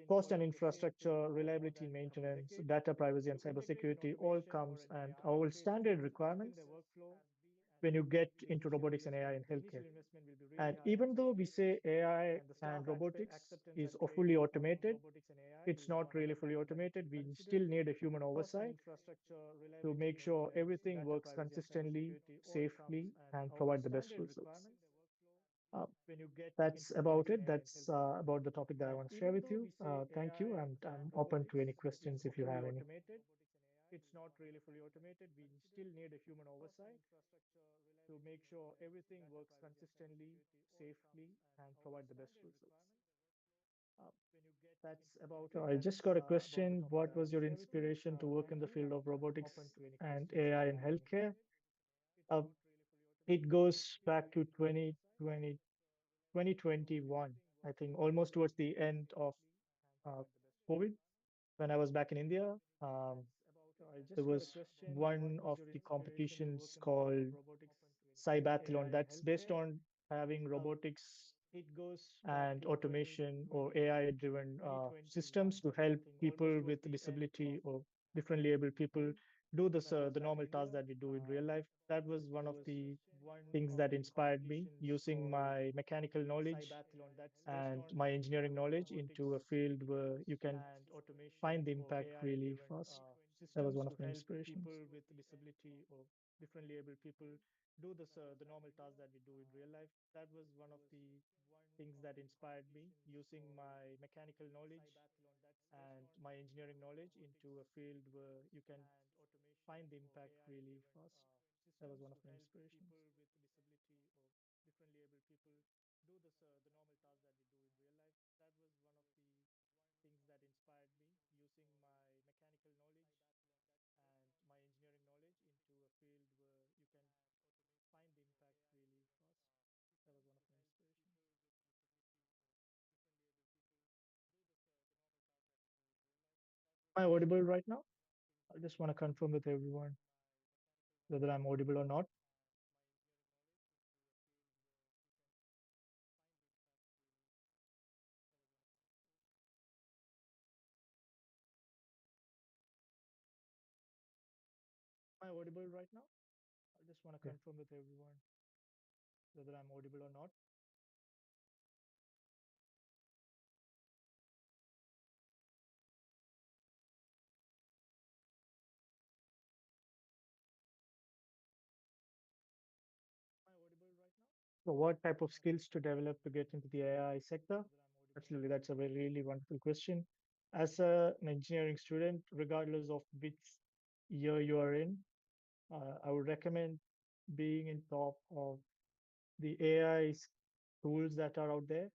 Cost and infrastructure, reliability, maintenance, data privacy, and cybersecurity all comes and all standard requirements when you get into robotics and AI in healthcare. And even though we say AI and robotics is fully automated, it's not really fully automated. We still need a human oversight to make sure everything works consistently, safely, and provide the best results. Uh, that's about it. That's about the topic that I want to share with you. Thank you, and I'm open to any questions if you have any. It's not really fully automated. We still need a human oversight to make sure everything works consistently, safely, and provide the best results. Uh, that's about it. I just got a question. What was your inspiration to work in the field of robotics and AI in healthcare? Uh, it goes back to 2020, 2021, I think, almost towards the end of uh, COVID, when I was back in India. There was one of the competitions called Cybathlon that's based on having robotics and automation or AI driven systems to help people with disability or differently able people do the normal tasks that we do in real life. That was one of the things that inspired me, using my mechanical knowledge and my engineering knowledge into a field where you can find the impact really fast. That was one of my inspirations. People with disability or differently able people do the normal tasks that we do in real life. That was one of the things that inspired me, using my mechanical knowledge and my engineering knowledge into a field where you can find the impact really fast. That was one of my inspirations. Differently able people do the normal tasks that we do in real life. That was one of the things that inspired me, using my mechanical knowledge and my engineering knowledge into a field where you can find the impact really fast. That was one of my inspirations. Am I audible right now? I just want to confirm with everyone whether I'm audible or not. Am I audible right now? I just want to confirm with everyone whether I'm audible or not. So what type of skills to develop to get into the AI sector? Absolutely, that's a very really wonderful question. As an engineering student, regardless of which year you are in, I would recommend being in top of the AI tools that are out there.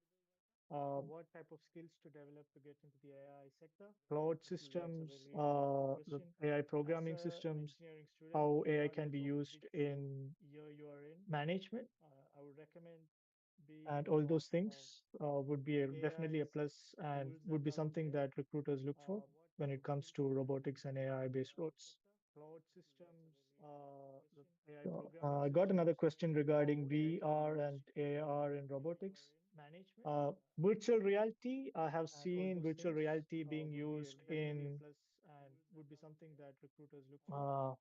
What type of skills to develop to get into the AI sector? Cloud systems, the AI programming systems, how AI can be used in management. I would recommend and all those things would be definitely a plus and would be something that recruiters look for when it comes to robotics and AI based roles. Cloud systems, I got another question regarding VR and AR in robotics. Virtual reality, I have seen virtual reality being used in uh,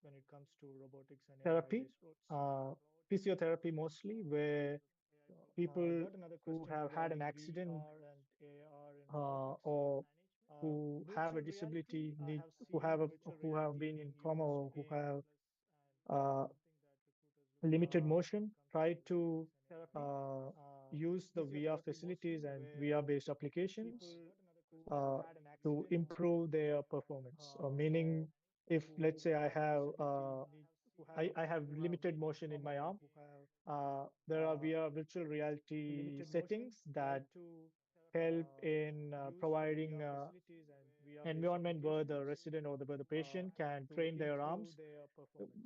therapy, uh, physiotherapy mostly, where people who have had an accident or who have a disability need who have been in coma or who have uh, limited motion try to uh, use the VR facilities and VR based applications uh, to improve their performance. Meaning, if let's say I have limited motion in my arm, there are VR virtual reality settings that help in providing environment where the resident or where the patient can train their arms,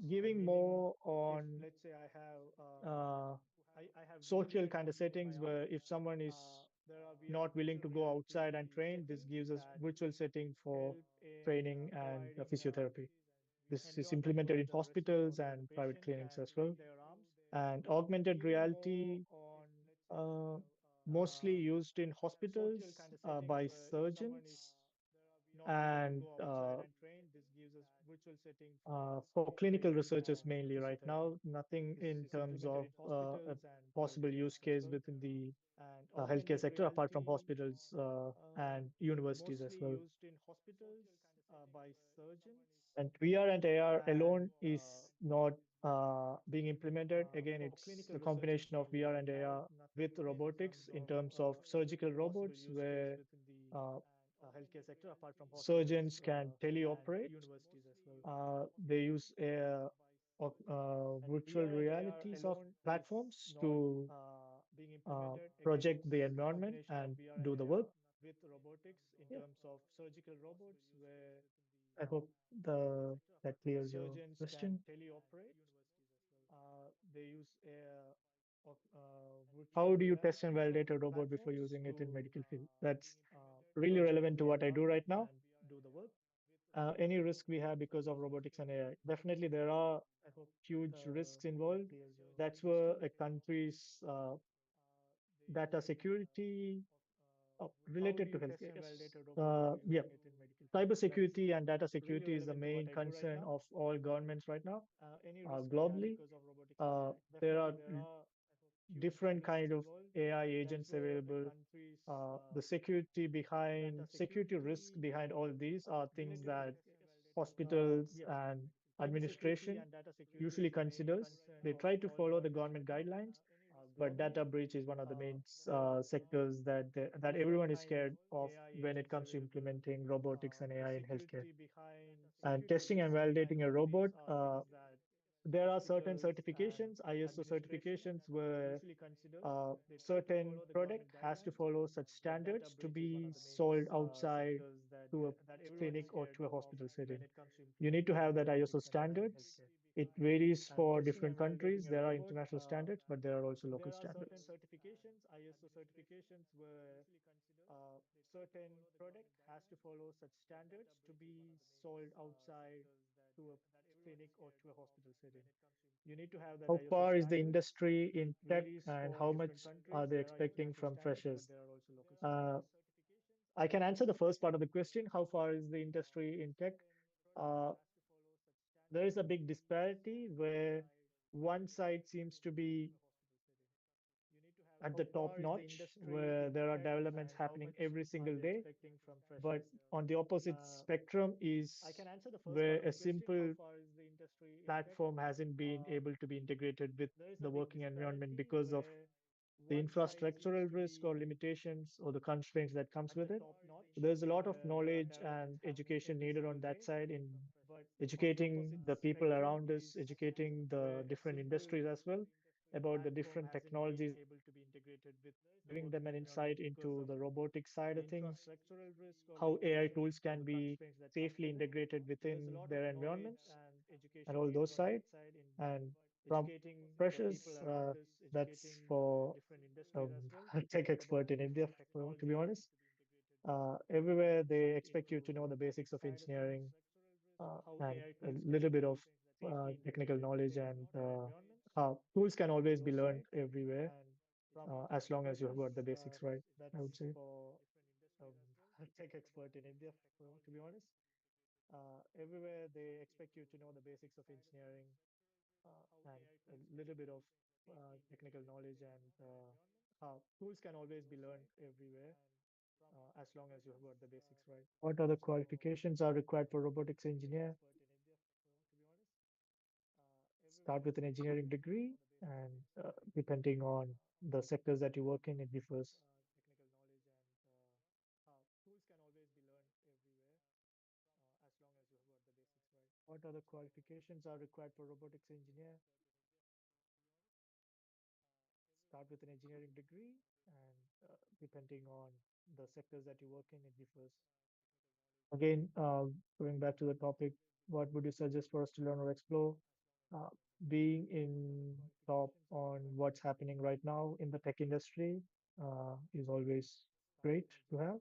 giving more on uh, social kind of settings where if someone is not willing to go outside and train, this gives us virtual setting for training and physiotherapy. This is implemented in hospitals and private clinics as well. And augmented reality, uh, mostly used in hospitals by surgeons and for clinical researchers mainly right now, nothing in terms of a possible use case within the healthcare sector apart from hospitals and universities as well. And VR and AR alone is not being implemented. Again, it's a combination of VR and AR with robotics in terms of surgical robots, where uh, surgeons can teleoperate. They use virtual realities of platforms to project the environment and do the work. Yeah. I hope that clears your question. How do you test and validate a robot before using it in medical field? That's really relevant to what I do right now. Any risk we have because of robotics and AI? Definitely, there are huge risks involved. That's where a country's data security related to healthcare. Yes. Yeah. Cybersecurity and data security is the main concern of all governments right now, globally. There are different kind of AI agents available. The security risk behind all these are things that hospitals and administration usually considers. They try to follow the government guidelines, but data breach is one of the main sectors that everyone is scared of when it comes to implementing robotics and AI in healthcare. And testing and validating a robot, there are certain certifications, ISO certifications, where certain product has to follow such standards to be sold outside to a clinic or to a hospital setting. You need to have that ISO standards. It varies for different countries. There are international standards, but there are also local standards. Certain product has to follow such standards to be sold outside to a clinic or to a hospital setting. You need to have that. How far is the industry in tech, and how much are they expecting from freshers? Uh, I can answer the first part of the question. How far is the industry in tech? Uh, there is a big disparity where one side seems to be at the top notch, where there are developments happening every single day. But on the opposite spectrum is where a simple platform hasn't been able to be integrated with the working environment because of the infrastructural risk or limitations or the constraints that comes with it. So there's a lot of knowledge and education needed on that side in educating the people around us, educating the different industries as well about the different technologies, giving them an insight into the robotic side of things, how AI tools can be safely integrated within their environments, and all those sides. And from freshers, that's for um, a tech expert in India, to be honest. Everywhere they expect you to know the basics of engineering and a little bit of technical knowledge, and tools can always be learned everywhere as long as you have got the basics right, I would say. Um, a tech expert in India, to be honest. Everywhere they expect you to know the basics of engineering and a little bit of technical knowledge, and tools can always be learned everywhere as long as you have got the basics right. What other qualifications are required for robotics engineer? Start with an engineering degree, and depending on the sectors that you work in, it differs. What other qualifications are required for robotics engineer? Start with an engineering degree, and depending on the sectors that you work in, it differs. Again, going back to the topic, what would you suggest for us to learn or explore? Uh, Being in top on what's happening right now in the tech industry is always great to have.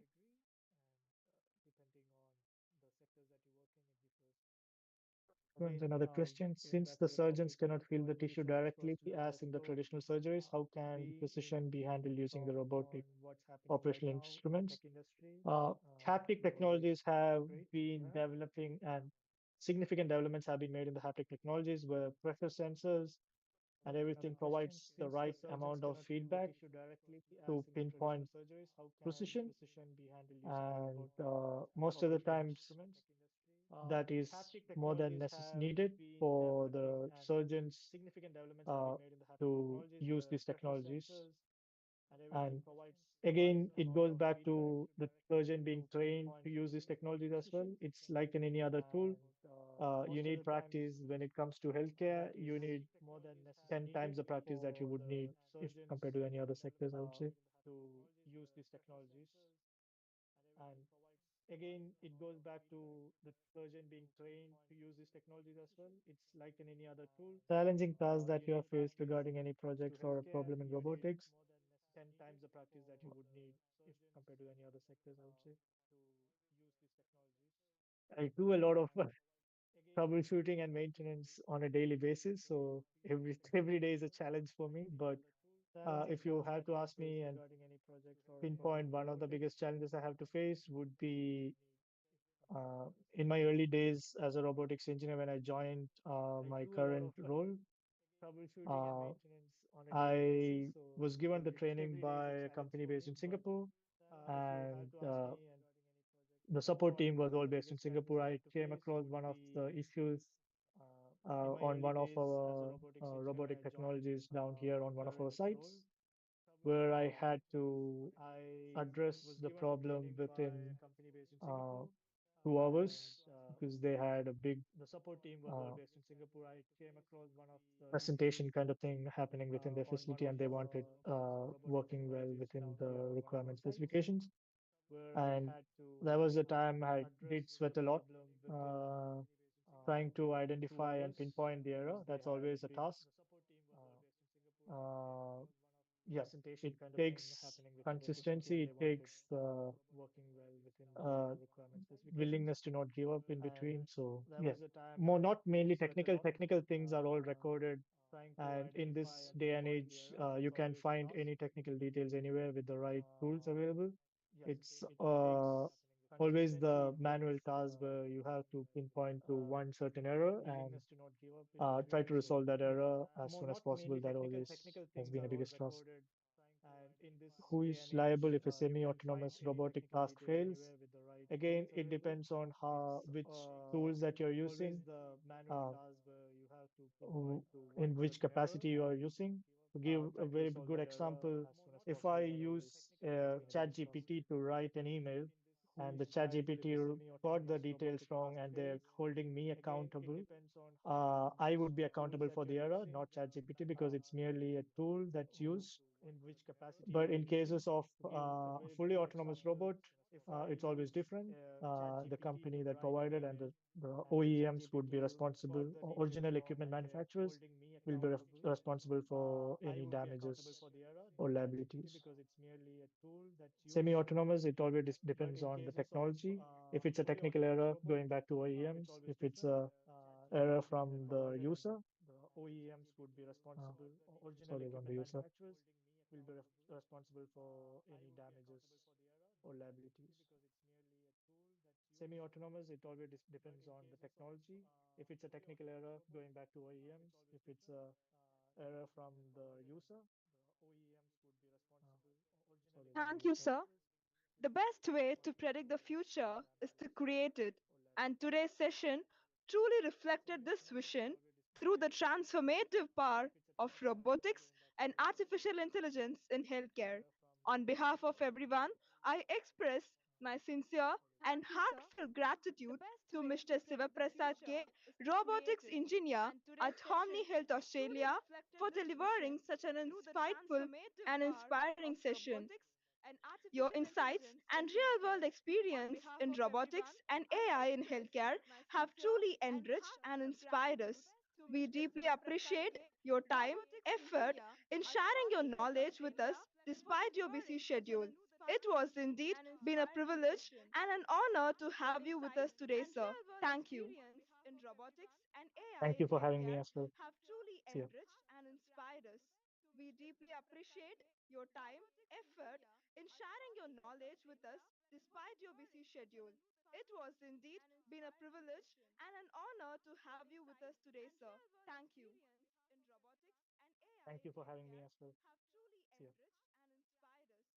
And another question, since the surgeons cannot feel the tissue directly as in the traditional surgeries, how can the precision be handled using the robotic operational instruments? Uh, Haptic technologies have been developing and significant developments have been made in the haptic technologies where pressure sensors and everything provides the right amount of feedback to pinpoint precision. And most of the times, that is more than needed for the surgeons uh, to use these technologies. And again, it goes back to the surgeon being trained to use these technologies as well. It's like in any other tool. You need practice when it comes to healthcare. You need 10 times the practice that you would need if compared to any other sectors, I would say, to use these technologies. And again, it goes back to the surgeon being trained to use these technologies as well. It's like in any other tool. Challenging tasks that you have faced regarding any projects or a problem in robotics, 10 times the practice that you would need if compared to any other sectors, I would say, to use these technologies. I do a lot of troubleshooting and maintenance on a daily basis, so every day is a challenge for me. But if you have to ask me and pinpoint one of the biggest challenges I have to face would be in my early days as a robotics engineer when I joined my current role. Uh, I was given the training by a company based in Singapore, and the support team was all based in Singapore. I came across one of the issues on one of our robotic technologies down here on one of our sites, where I had to address the problem within uh, 2 hours because they had a big uh, presentation kind of thing happening within their facility, and they wanted working well within the requirement specifications. And there was a time I did sweat a lot, uh, trying to identify and pinpoint the error. That's always a task. Uh, yeah, it takes consistency. It takes uh, willingness to not give up in between. So yeah, more not mainly technical. Technical things are all recorded, and in this day and age, you can find any technical details anywhere with the right tools available. It's always the manual task where you have to pinpoint to one certain error and try to resolve that error as soon as possible. That always has been a biggest task. Who is liable if a semi-autonomous robotic task fails? Again, it depends on how which tools that you're using, uh, in which capacity you are using. To give a very good example, if I use ChatGPT to write an email, and the ChatGPT got the details wrong and they're holding me accountable, I would be accountable for the error, not ChatGPT, because it's merely a tool that's used. But in cases of a fully autonomous robot, it's always different. The company that provided and the OEMs would be responsible, original equipment manufacturers will be responsible for any damages or liabilities. Semi-autonomous, it always depends on the technology. If it's a technical error, going back to OEMs. If it's a error from the user, uh, it's always on the user. Will be responsible for any damages or liabilities. Semi-autonomous, it always depends on the technology. If it's a technical error, going back to OEMs. If it's a error from the user, it's always on the Thank you, user. sir. The best way to predict the future is to create it, and today's session truly reflected this vision through the transformative power of robotics and artificial intelligence in healthcare. On behalf of everyone, I express my sincere and heartfelt gratitude to Mr. Sivaprasad K, robotics engineer at Omni Health Australia, for delivering such an insightful and inspiring session. Your insights and real world experience in robotics and AI in healthcare have truly enriched and inspired us. We deeply appreciate your time, effort in sharing your knowledge with us despite your busy schedule. It was indeed been a privilege and an honor to have you with us today, sir. Thank you. Thank you for having me as well. See you. We deeply appreciate your time, effort in sharing your knowledge with us despite your busy schedule. It was indeed been a privilege and an honor to have you with us today, sir. Thank you. In robotics and AI Thank you for having me areas as well. have truly See ya. enriched and inspired us.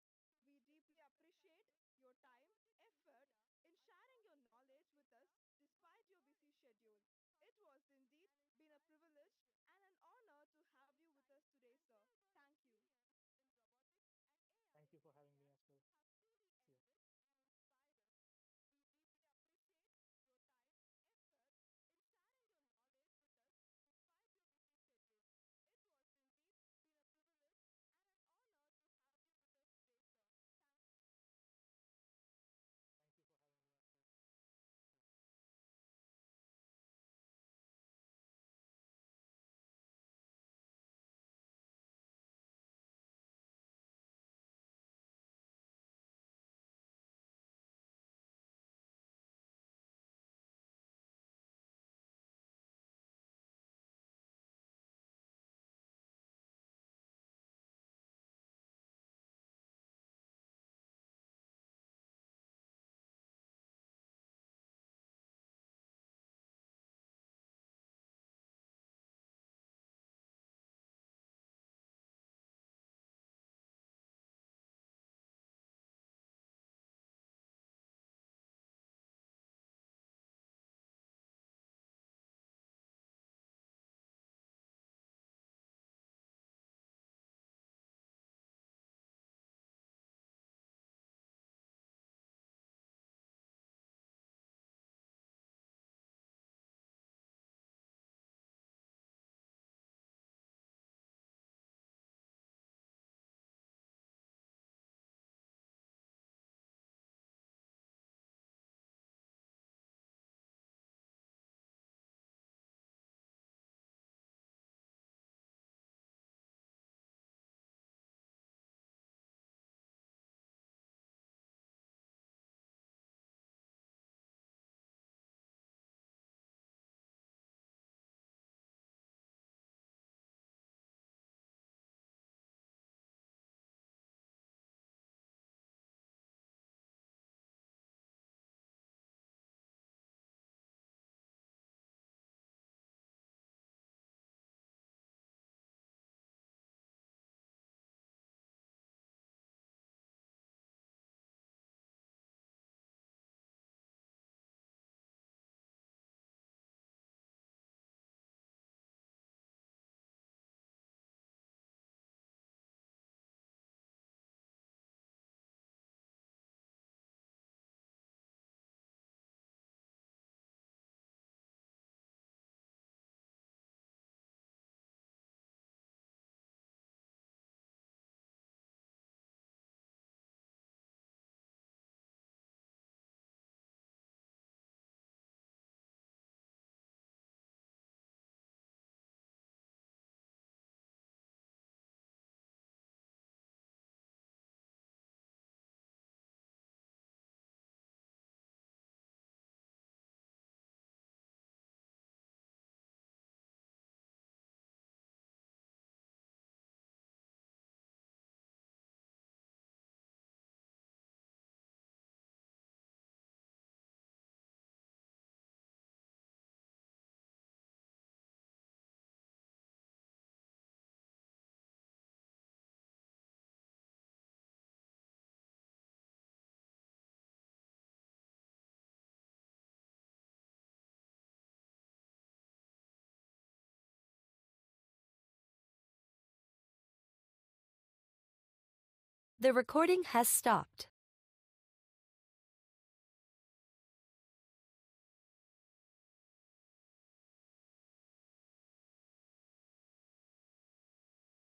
We deeply appreciate your time, effort in sharing your knowledge with us despite your busy schedule. It was indeed been a privilege and an honor to have you with us today, sir. Thank you. In robotics and AI Thank you for having me areas as well. have truly See ya. enriched and inspired us. We deeply appreciate your time, effort in sharing your knowledge with us despite your busy schedule. It was indeed been a privilege and an honor to have you with us today, sir. Thank you. Thank you for having me as well. See ya. The recording has stopped.